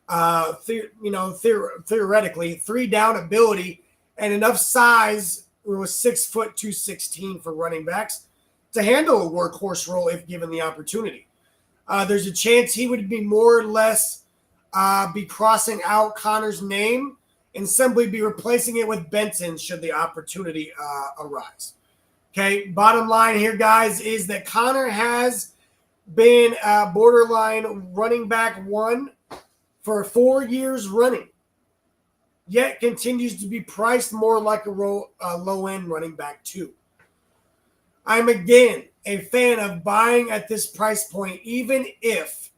theoretically, 3-down ability and enough size. It was 6 foot 216 for running backs to handle a workhorse role if given the opportunity. There's a chance he would be more or less be crossing out Conner's name and simply be replacing it with Benson should the opportunity arise. Okay, bottom line here, guys, is that Conner has been borderline running back 1 for 4 years running, yet continues to be priced more like a low-end running back 2. I'm, again, a fan of buying at this price point, even if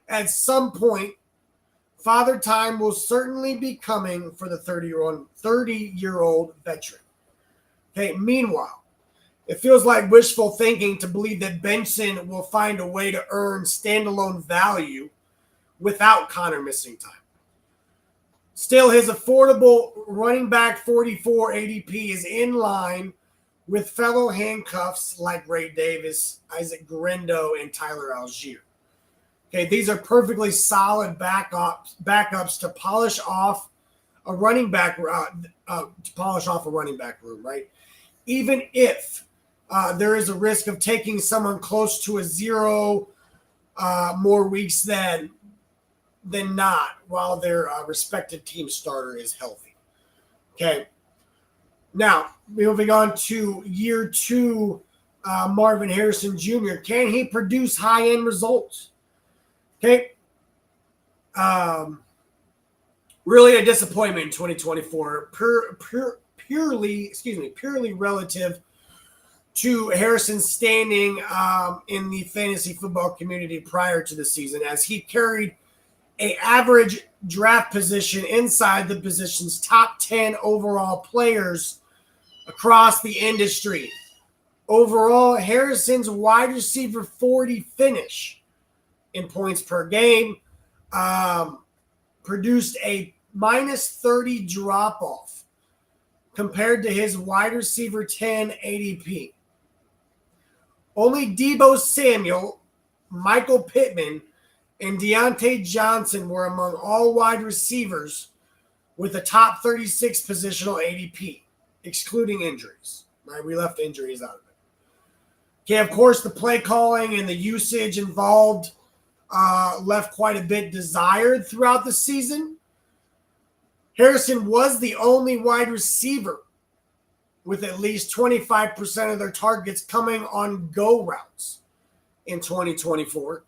at some point Father Time will certainly be coming for the 30-year-old veteran. Okay, meanwhile, it feels like wishful thinking to believe that Benson will find a way to earn standalone value without Conner missing time. Still, his affordable running back 44 ADP is in line with fellow handcuffs like Ray Davis, Isaac Guerendo, and Tyler Algier. Okay, these are perfectly solid backups to polish off a running back room, right? Even if there is a risk of taking someone close to a 0 more weeks than not while their respective team starter is healthy. Okay. Now, moving on to year 2, Marvin Harrrison Jr. Can he produce high-end results? Okay. Really a disappointment in 2024. Purely relative to Harrison's standing in the fantasy football community prior to the season, as he carried an average draft position inside the position's top 10 overall players across the industry. Overall, Harrison's wide receiver 40 finish in points per game produced a minus 30 drop-off compared to his wide receiver 10 ADP. Only Deebo Samuel, Michael Pittman, and Deontay Johnson were among all wide receivers with a top 36 positional ADP, excluding injuries. Right? We left injuries out of it. Okay, of course, the play calling and the usage involved left quite a bit desired throughout the season. Harrison was the only wide receiver with at least 25% of their targets coming on go routes in 2024.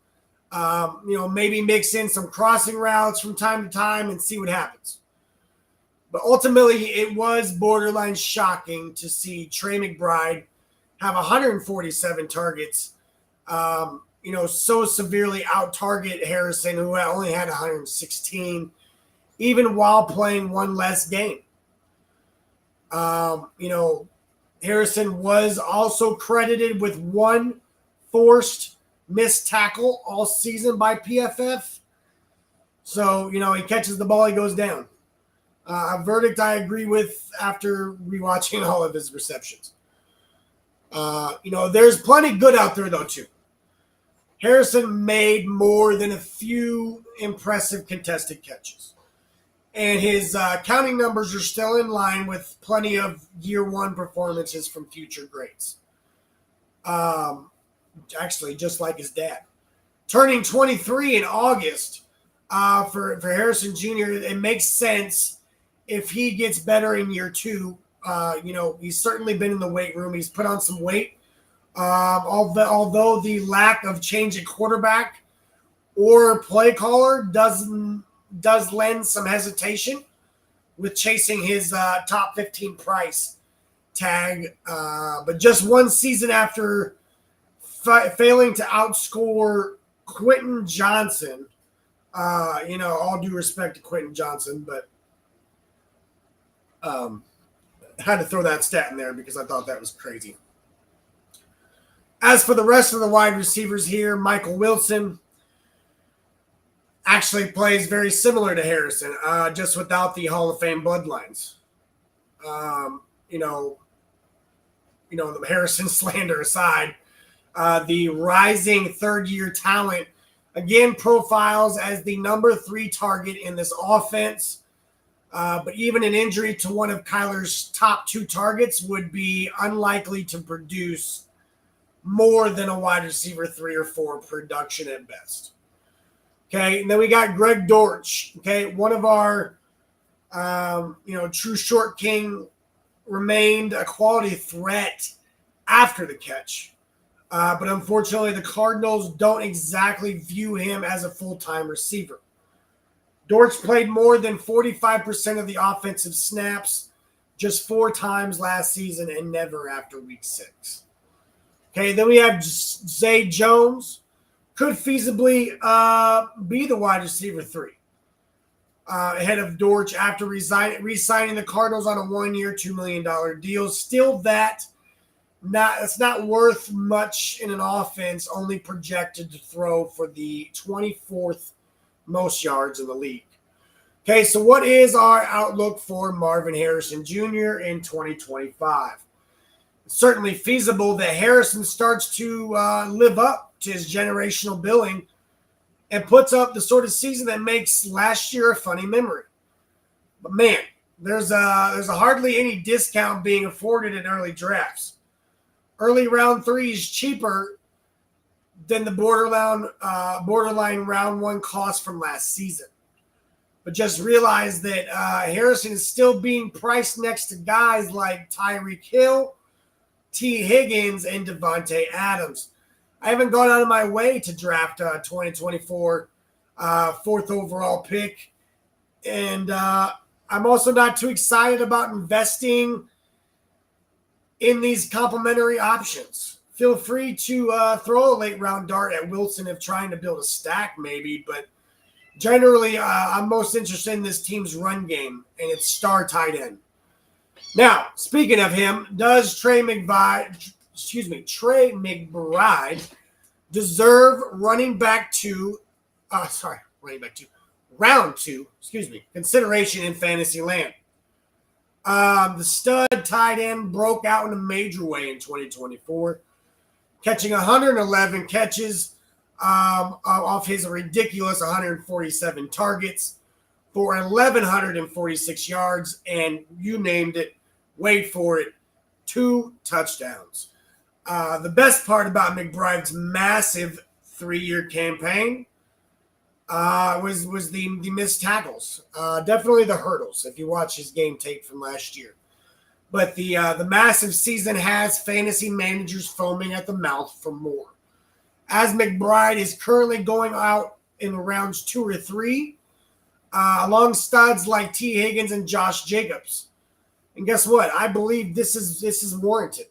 Maybe mix in some crossing routes from time to time and see what happens. But ultimately, it was borderline shocking to see Trey McBride have 147 targets, so severely out-target Harrison, who only had 116, even while playing one less game. Harrison was also credited with 1 forced missed tackle all season by PFF. So, he catches the ball, he goes down. A verdict I agree with after rewatching all of his receptions. There's plenty good out there, though, too. Harrrsion made more than a few impressive contested catches. And his counting numbers are still in line with plenty of year one performances from future greats. Actually, just like his dad. Turning 23 in August for Harrrsion Jr., it makes sense if he gets better in year two. He's certainly been in the weight room. He's put on some weight. Although the lack of change at quarterback or play caller does lend some hesitation with chasing his top 15 price tag. But just one season after failing to outscore Quentin Johnson, all due respect to Quentin Johnson, but had to throw that stat in there because I thought that was crazy. As for the rest of the wide receivers here, Michael Wilson actually plays very similar to Harrrsion, just without the Hall of Fame bloodlines. The Harrrsion slander aside, the rising third-year talent again profiles as the number 3 target in this offense. But even an injury to one of Kyler's top 2 targets would be unlikely to produce more than a wide receiver 3 or 4 production at best. Okay, and then we got Greg Dortch. Okay, one of our, true short king, remained a quality threat after the catch. But unfortunately, the Cardinals don't exactly view him as a full-time receiver. Dortch played more than 45% of the offensive snaps just 4 times last season and never after week 6. Okay, then we have Zay Jones. Could feasibly be the wide receiver 3 ahead of Dortch after re-signing the Cardinals on a 1-year, $2 million deal. Still it's not worth much in an offense only projected to throw for the 24th most yards in the league. Okay, so what is our outlook for Marvin Harrrison Jr. in 2025? It's certainly feasible that Harrrison starts to live up to his generational billing and puts up the sort of season that makes last year a funny memory. But man, there's hardly any discount being afforded in early drafts. Early round 3 is cheaper than the borderline round 1 cost from last season. But just realize that Harrrison is still being priced next to guys like Tyreek Hill, T. Higgins, and Devontae Adams. I haven't gone out of my way to draft 2024 4th overall pick. And I'm also not too excited about investing in these complementary options. Feel free to throw a late round dart at Wilson if trying to build a stack maybe, but generally I'm most interested in this team's run game and its star tight end. Now, speaking of him, does Trey McBride deserve round two, consideration in fantasy land? The stud tight end broke out in a major way in 2024, catching 111 catches off his ridiculous 147 targets for 1,146 yards, and you named it, wait for it, 2 touchdowns. The best part about McBride's massive 3-year campaign was the missed tackles. Definitely the hurdles, if you watch his game tape from last year. But the massive season has fantasy managers foaming at the mouth for more. As McBride is currently going out in rounds 2 or 3, along studs like T. Higgins and Josh Jacobs. And guess what? I believe this is warranted.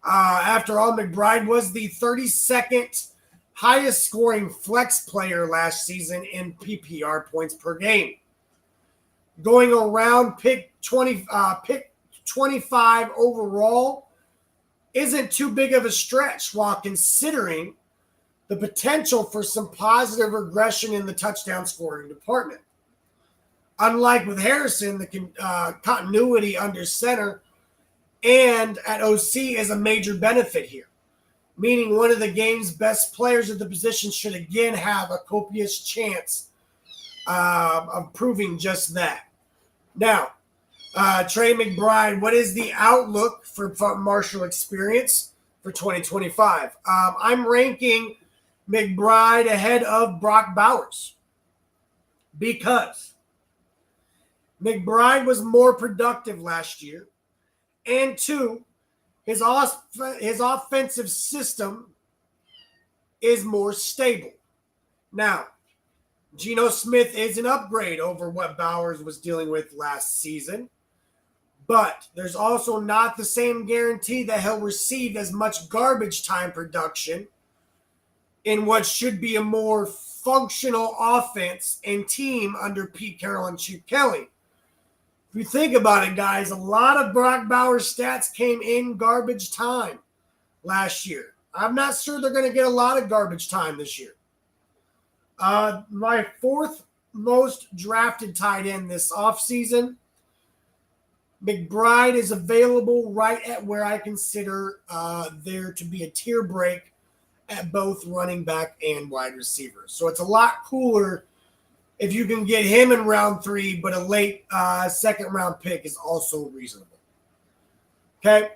After all, McBride was the 32nd highest scoring flex player last season in PPR points per game. Going around pick 25 overall isn't too big of a stretch while considering the potential for some positive regression in the touchdown scoring department. Unlike with Harrrsion, the continuity under center and at OC is a major benefit here, meaning one of the game's best players at the position should again have a copious chance of proving just that. Now, Trey McBride, what is the outlook for Marshall experience for 2025? I'm ranking McBride ahead of Brock Bowers because McBride was more productive last year, and two, his offensive system is more stable. Now, Geno Smith is an upgrade over what Bowers was dealing with last season, but there's also not the same guarantee that he'll receive as much garbage time production in what should be a more functional offense and team under Pete Carroll and Chip Kelly. If you think about it, guys, a lot of Brock Bowers' stats came in garbage time last year. I'm not sure they're going to get a lot of garbage time this year. My fourth most drafted tight end this offseason, McBride is available right at where I consider there to be a tier break at both running back and wide receiver. So it's a lot cooler if you can get him in round 3, but a late second round pick is also reasonable. Okay.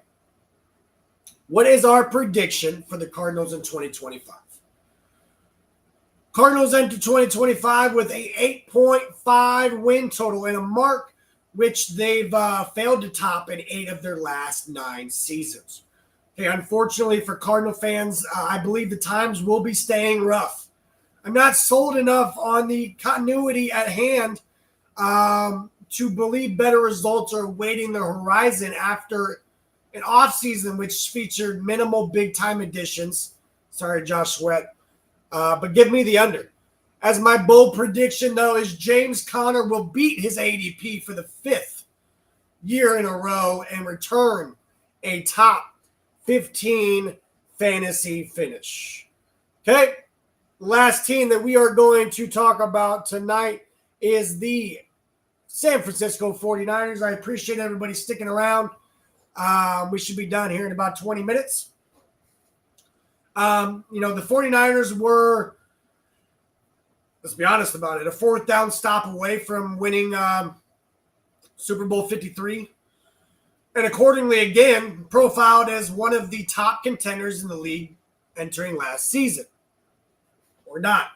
What is our prediction for the Cardinals in 2025? Cardinals enter 2025 with a 8.5 win total and a mark which they've failed to top in 8 of their last 9 seasons. Okay, unfortunately for Cardinal fans, I believe the times will be staying rough. I'm not sold enough on the continuity at hand to believe better results are awaiting the horizon after an offseason which featured minimal big-time additions. Sorry, Josh Sweat. But give me the under. As my bold prediction, though, is James Conner will beat his ADP for the 5th year in a row and return a top 15 fantasy finish. Okay? Last team that we are going to talk about tonight is the San Francisco 49ers. I appreciate everybody sticking around. We should be done here in about 20 minutes. The 49ers were, let's be honest about it, a 4th down stop away from winning Super Bowl 53. And accordingly, again, profiled as one of the top contenders in the league entering last season. Or not.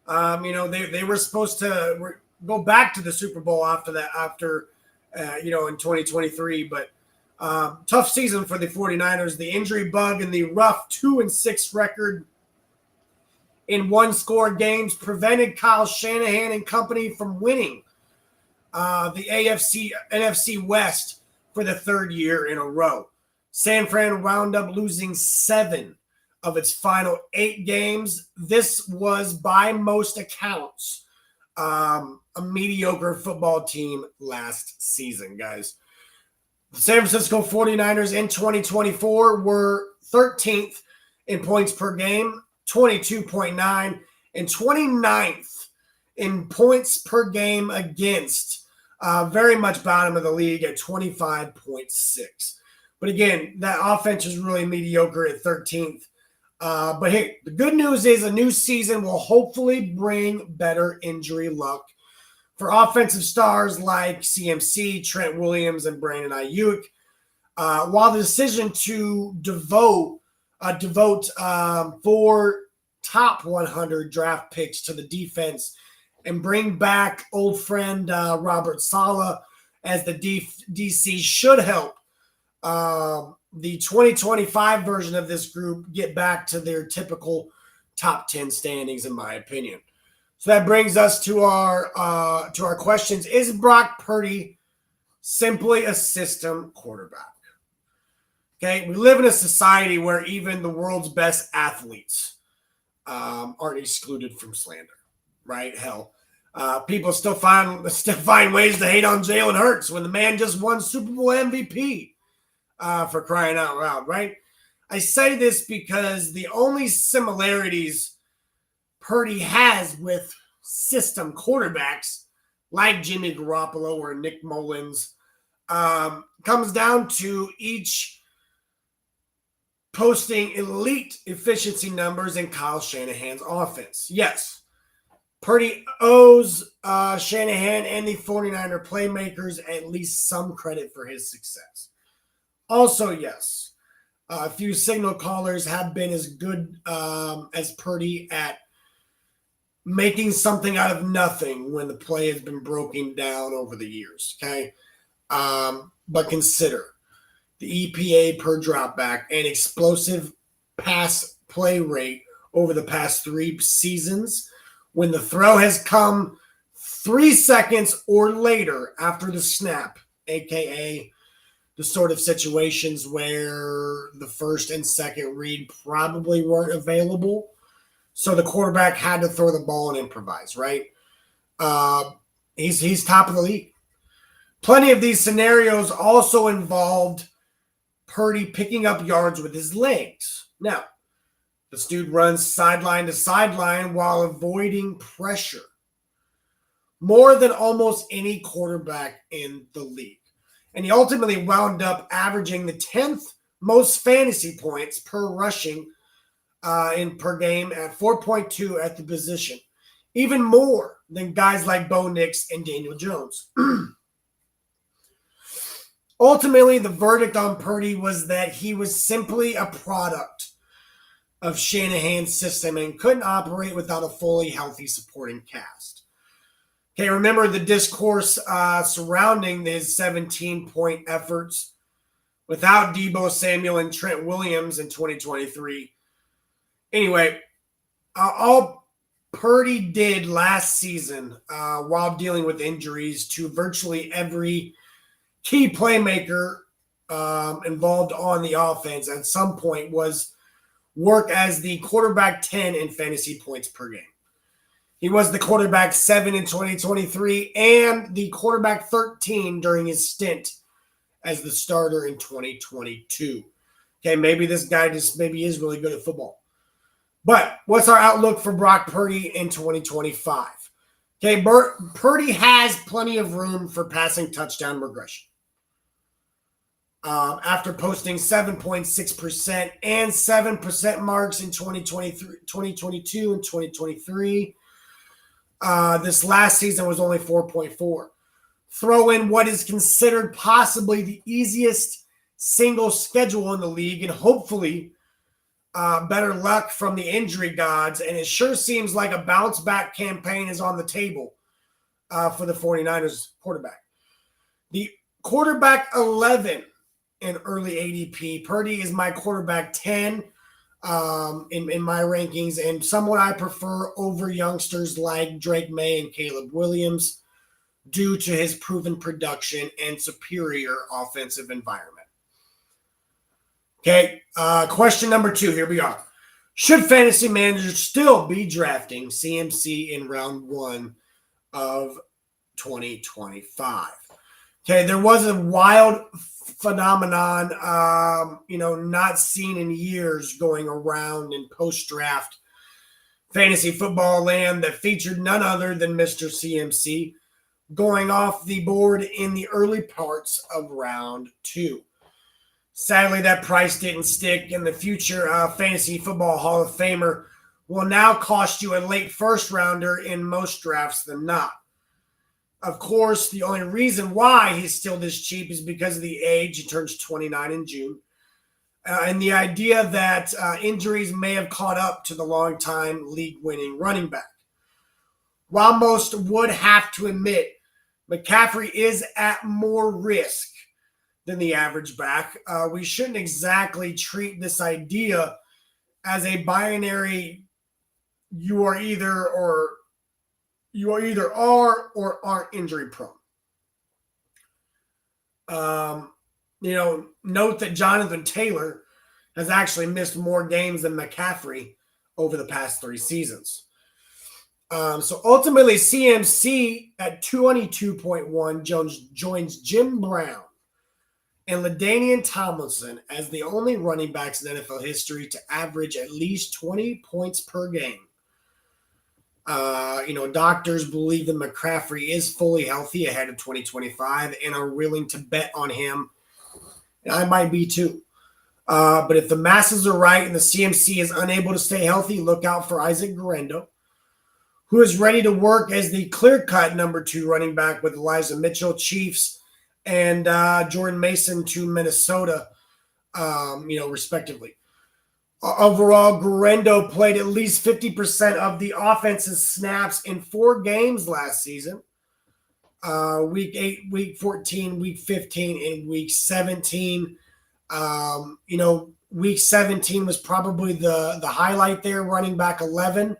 They were supposed to go back to the Super Bowl after in 2023. But tough season for the 49ers. The injury bug and the rough 2-6 record in one-score games prevented Kyle Shanahan and company from winning the NFC West for the 3rd year in a row. San Fran wound up losing 7 of its final 8 games. This was, by most accounts, a mediocre football team last season, guys. The San Francisco 49ers in 2024 were 13th in points per game, 22.9, and 29th in points per game against. Very much bottom of the league at 25.6. But again, that offense is really mediocre at 13th. But hey, the good news is a new season will hopefully bring better injury luck for offensive stars like CMC, Trent Williams, and Brandon Ayuk. While the decision to devote 4 top 100 draft picks to the defense and bring back old friend Robert Saleh as the DC should help the 2025 version of this group get back to their typical top 10 standings, in my opinion. So that brings us to our questions. Is Brock Purdy simply a system quarterback? Okay, we live in a society where even the world's best athletes aren't excluded from slander, right? Hell, people still find ways to hate on Jalen Hurts when the man just won Super Bowl MVP. For crying out loud, right? I say this because the only similarities Purdy has with system quarterbacks like Jimmy Garoppolo or Nick Mullins, comes down to each posting elite efficiency numbers in Kyle Shanahan's offense. Yes, Purdy owes Shanahan and the 49er playmakers at least some credit for his success. Also, yes, a few signal callers have been as good as Purdy at making something out of nothing when the play has been broken down over the years, okay? But consider the EPA per dropback and explosive pass play rate over the past 3 seasons when the throw has come 3 seconds or later after the snap, aka the sort of situations where the first and second read probably weren't available. So the quarterback had to throw the ball and improvise, right? He's top of the league. Plenty of these scenarios also involved Purdy picking up yards with his legs. Now, this dude runs sideline to sideline while avoiding pressure more than almost any quarterback in the league. And he ultimately wound up averaging the 10th most fantasy points per rushing per game at 4.2 at the position, even more than guys like Bo Nix and Daniel Jones. Ultimately, the verdict on Purdy was that he was simply a product of Shanahan's system and couldn't operate without a fully healthy supporting cast. Okay, remember the discourse surrounding his 17-point efforts without Deebo Samuel and Trent Williams in 2023. Anyway, all Purdy did last season while dealing with injuries to virtually every key playmaker involved on the offense at some point was work as the quarterback 10 in fantasy points per game. He was the quarterback 7 in 2023 and the quarterback 13 during his stint as the starter in 2022. Okay, maybe this guy maybe is really good at football. But what's our outlook for Brock Purdy in 2025? Okay, Purdy has plenty of room for passing touchdown regression. After posting 7.6% and 7% marks in 2022 and 2023, this last season was only 4.4. Throw in what is considered possibly the easiest single schedule in the league and hopefully better luck from the injury gods, and it sure seems like a bounce-back campaign is on the table for the 49ers quarterback. The quarterback 11 in early ADP, Purdy is my quarterback 10 in my rankings, and someone I prefer over youngsters like Drake May and Caleb Williams due to his proven production and superior offensive environment. Okay, question number 2. Here we are. Should fantasy managers still be drafting CMC in round 1 of 2025? Okay, there was a wild phenomenon, not seen in years going around in post-draft fantasy football land that featured none other than Mr. CMC going off the board in the early parts of round 2. Sadly, that price didn't stick, and the future Fantasy Football Hall of Famer will now cost you a late first-rounder in most drafts than not. Of course, the only reason why he's still this cheap is because of the age. He turns 29 in June. And the idea that injuries may have caught up to the long-time league-winning running back. While most would have to admit McCaffrey is at more risk than the average back, we shouldn't exactly treat this idea as a binary you either are or aren't injury prone. Note that Jonathan Taylor has actually missed more games than McCaffrey over the past 3 seasons. So ultimately, CMC at 22.1 joins Jim Brown and LaDainian Tomlinson as the only running backs in NFL history to average at least 20 points per game. Doctors believe that McCaffrey is fully healthy ahead of 2025 and are willing to bet on him. And I might be too. But if the masses are right and the CMC is unable to stay healthy, look out for Isaac Guerendo, who is ready to work as the clear-cut number 2 running back with Elijah Mitchell, Chiefs, and Jordan Mason to Minnesota, respectively. Overall, Guerendo played at least 50% of the offense's snaps in 4 games last season. Week 8, Week 14, Week 15, and Week 17. Week 17 was probably the highlight there, running back 11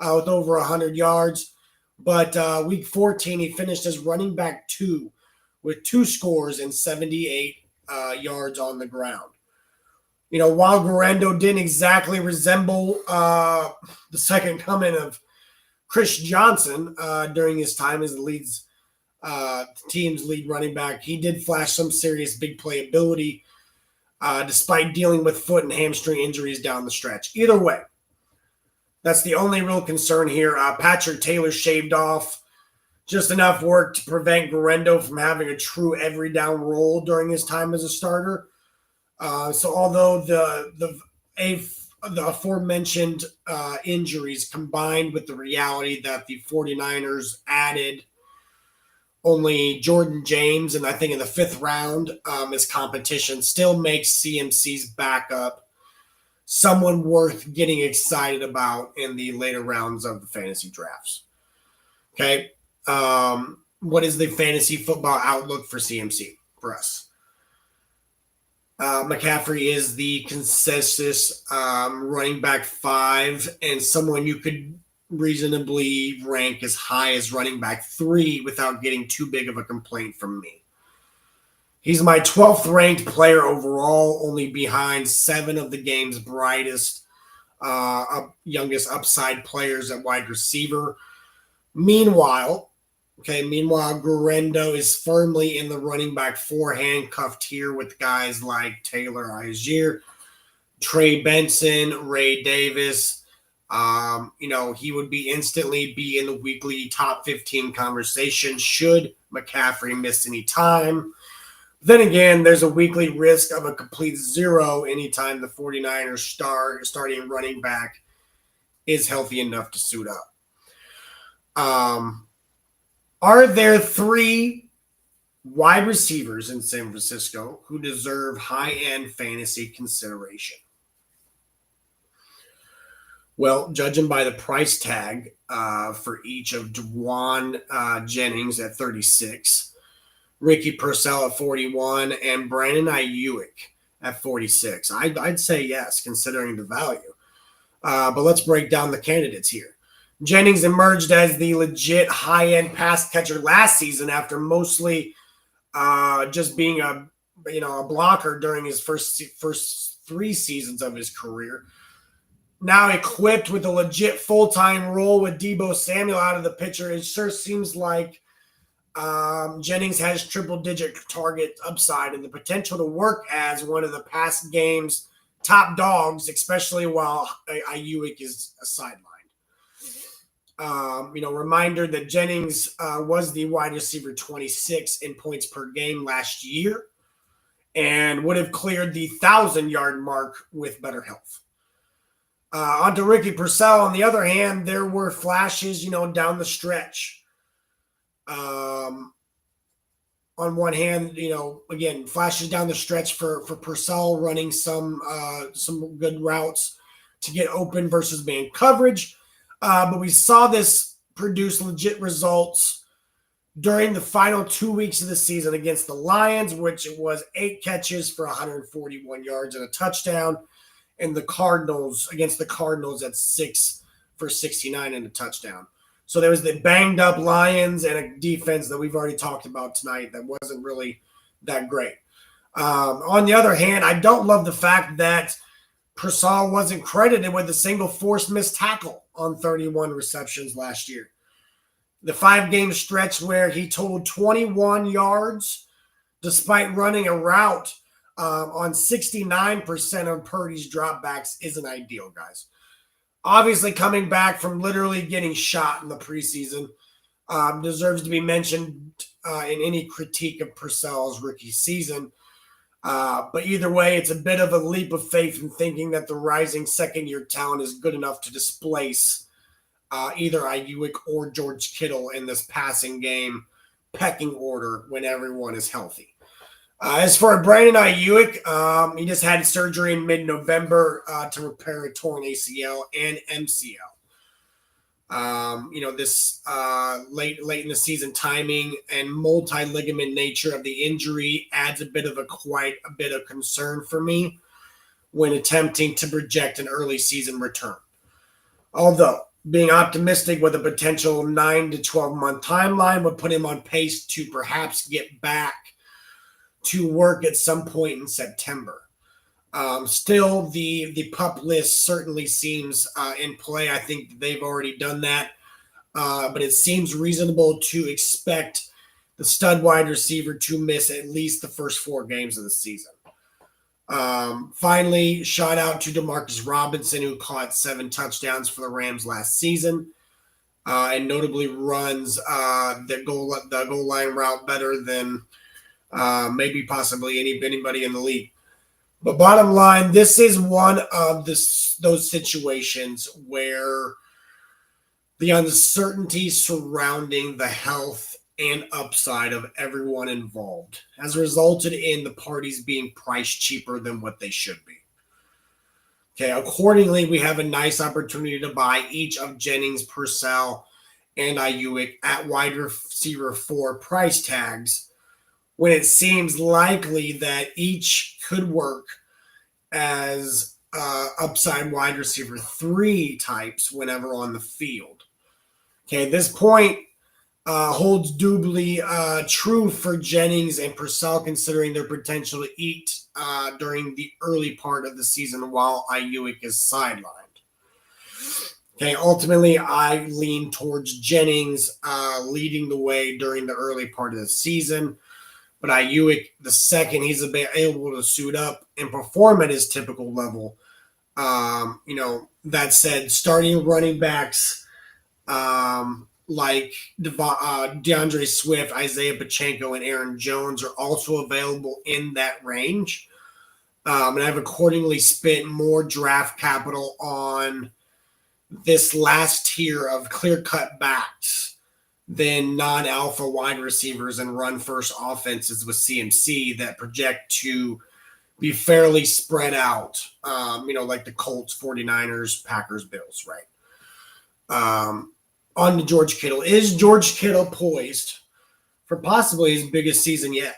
with over 100 yards. But Week 14, he finished as running back 2 with 2 scores and 78 yards on the ground. While Guerendo didn't exactly resemble the second coming of Chris Johnson during his time as the team's lead running back, he did flash some serious big play ability despite dealing with foot and hamstring injuries down the stretch. Either way, that's the only real concern here. Patrick Taylor shaved off just enough work to prevent Guerendo from having a true every down role during his time as a starter. So although the aforementioned injuries combined with the reality that the 49ers added only Jordan James, and I think in the 5th round as competition, still makes CMC's backup someone worth getting excited about in the later rounds of the fantasy drafts. Okay. What is the fantasy football outlook for CMC for us? McCaffrey is the consensus running back 5 and someone you could reasonably rank as high as running back 3 without getting too big of a complaint from me. He's my 12th ranked player overall, only behind 7 of the game's brightest, youngest upside players at wide receiver. Meanwhile, Guerendo is firmly in the running back 4 handcuffed here with guys like Taylor Algier, Trey Benson, Ray Davis. He would instantly be in the weekly top 15 conversation should McCaffrey miss any time. Then again, there's a weekly risk of a complete 0 anytime the 49ers starting running back is healthy enough to suit up. Are there 3 wide receivers in San Francisco who deserve high-end fantasy consideration? Well, judging by the price tag for each of Dwan Jennings at 36, Ricky Purcell at 41, and Brandon Ayuk at 46, I'd say yes, considering the value. But let's break down the candidates here. Jennings emerged as the legit high-end pass catcher last season after mostly just being a blocker during his first 3 seasons of his career. Now equipped with a legit full-time role with Deebo Samuel out of the picture, it sure seems like Jennings has triple-digit target upside and the potential to work as one of the past game's top dogs, especially while Ayuk is sidelined. Reminder that Jennings was the wide receiver 26 in points per game last year and would have cleared the 1,000-yard mark with better health. Onto Ricky Purcell, on the other hand, there were flashes, down the stretch. On one hand, again, flashes down the stretch for Purcell running some good routes to get open versus man coverage. But we saw this produce legit results during the final 2 weeks of the season against the Lions, which it was 8 catches for 141 yards and a touchdown, and against the Cardinals at 6 for 69 and a touchdown. So there was the banged up Lions and a defense that we've already talked about tonight that wasn't really that great. On the other hand, I don't love the fact that Purcell wasn't credited with a single forced missed tackle on 31 receptions last year. The 5-game stretch where he totaled 21 yards despite running a route on 69% of Purdy's dropbacks isn't ideal, guys. Obviously, coming back from literally getting shot in the preseason, deserves to be mentioned in any critique of Purcell's rookie season. But either way, it's a bit of a leap of faith in thinking that the rising second-year talent is good enough to displace either Ayuk or George Kittle in this passing game pecking order when everyone is healthy. As for Brandon Ayuk, he just had surgery in mid-November to repair a torn ACL and MCL. This late in the season timing and multi-ligament nature of the injury adds quite a bit of concern for me when attempting to project an early season return. Although being optimistic with a potential 9 to 12 month timeline would put him on pace to perhaps get back to work at some point in September. Still, the PUP list certainly seems in play. I think they've already done that, but it seems reasonable to expect the stud wide receiver to miss at least the first 4 games of the season. Finally, shout out to Demarcus Robinson, who caught 7 touchdowns for the Rams last season, and notably runs the goal line route better than maybe possibly anybody in the league. But bottom line, this is one of those situations where the uncertainty surrounding the health and upside of everyone involved has resulted in the parties being priced cheaper than what they should be. Okay, accordingly, we have a nice opportunity to buy each of Jennings, Purcell, and Ayuk at wide receiver 4 price tags when it seems likely that each could work as upside wide receiver 3 types whenever on the field. Okay, this point holds doubly true for Jennings and Purcell, considering their potential to eat during the early part of the season while Ayuk is sidelined. Okay, ultimately, I lean towards Jennings leading the way during the early part of the season. But Ayuk, the second he's able to suit up and perform at his typical level, that said, starting running backs like DeAndre Swift, Isaiah Pacheco, and Aaron Jones are also available in that range. And I've accordingly spent more draft capital on this last tier of clear-cut backs than non-alpha wide receivers and run-first offenses with CMC that project to be fairly spread out, like the Colts, 49ers, Packers, Bills, right? On to George Kittle. Is George Kittle poised for possibly his biggest season yet?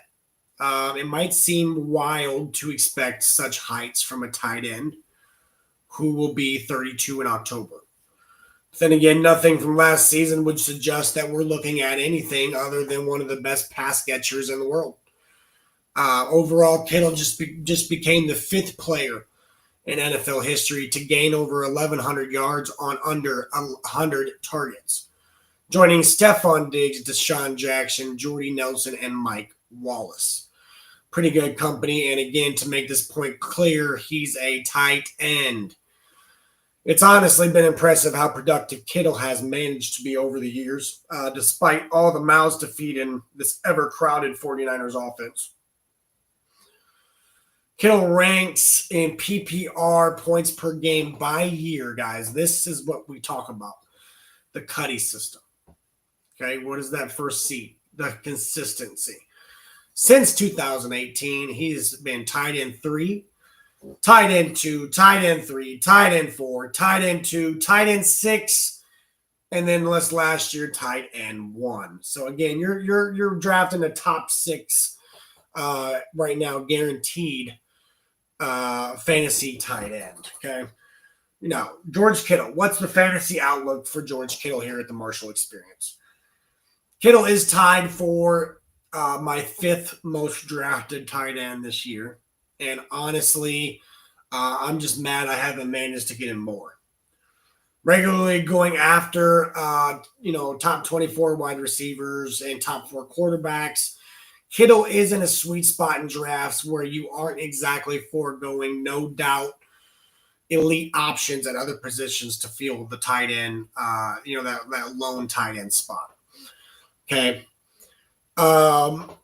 It might seem wild to expect such heights from a tight end who will be 32 in October. Then again, nothing from last season would suggest that we're looking at anything other than one of the best pass catchers in the world. Overall, Kittle just became the 5th player in NFL history to gain over 1,100 yards on under 100 targets, joining Stephon Diggs, Deshaun Jackson, Jordy Nelson, and Mike Wallace. Pretty good company, and again, to make this point clear, he's a tight end. It's honestly been impressive how productive Kittle has managed to be over the years, despite all the mouths to feed in this ever-crowded 49ers offense. Kittle ranks in PPR points per game by year, guys. This is what we talk about, the Cuddy system. Okay, what is that first seed? The consistency. Since 2018, he's been tight end 3, tight end 2, tight end 3, tight end 4, tight end 2, tight end 6, and then last year tight end 1. So again, you're drafting the top 6 right now, guaranteed fantasy tight end. Okay, now George Kittle. What's the fantasy outlook for George Kittle here at the Marshall Experience? Kittle is tied for my 5th most drafted tight end this year. And honestly, I'm just mad I haven't managed to get him more. Regularly going after, top 24 wide receivers and top 4 quarterbacks. Kittle is in a sweet spot in drafts where you aren't exactly foregoing, no doubt, elite options at other positions to fill the tight end, that lone tight end spot. Okay. Now,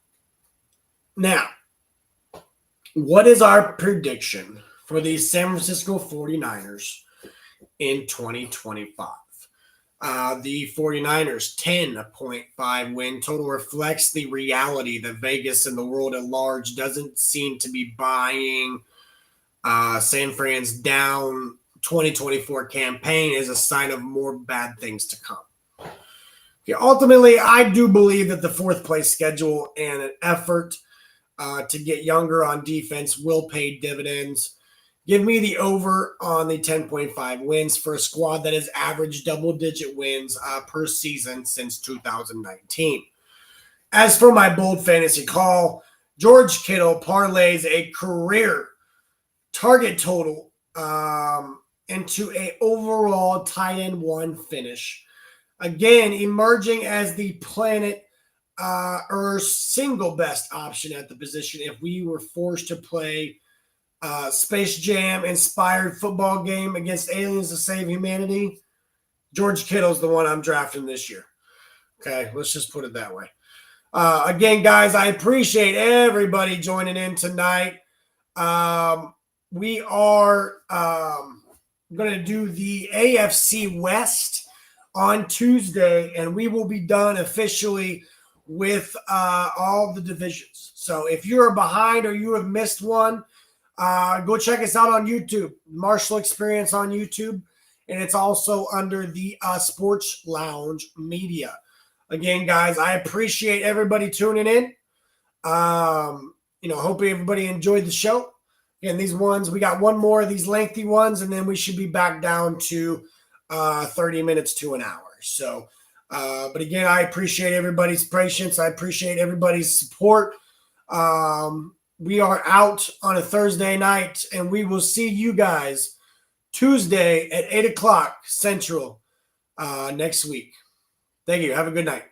what is our prediction for the San Francisco 49ers in 2025? The 49ers 10.5 win total reflects the reality that Vegas and the world at large doesn't seem to be buying San Fran's down 2024 campaign is a sign of more bad things to come. Okay, ultimately, I do believe that the fourth place schedule and an effort to get younger on defense will pay dividends. Give me the over on the 10.5 wins for a squad that has averaged double-digit wins per season since 2019. As for my bold fantasy call, George Kittle parlays a career target total into a overall tight end 1 finish. Again, emerging as the planet Earth's single best option at the position if we were forced to play Space Jam inspired football game against aliens to save humanity. George Kittle's the one I'm drafting this year. Okay, let's just put it that way. Again, guys, I appreciate everybody joining in tonight. We are going to do the AFC West on Tuesday, and we will be done officially with all the divisions. So if you're behind or you have missed one, go check us out on YouTube, Marshall Experience on YouTube, and it's also under the Sports Lounge Media. Again, guys, I appreciate everybody tuning in. Hope everybody enjoyed the show. Again, these ones, we got one more of these lengthy ones, and then we should be back down to 30 minutes to an hour. So, but again, I appreciate everybody's patience. I appreciate everybody's support. We are out on a Thursday night, and we will see you guys Tuesday at 8 o'clock Central next week. Thank you. Have a good night.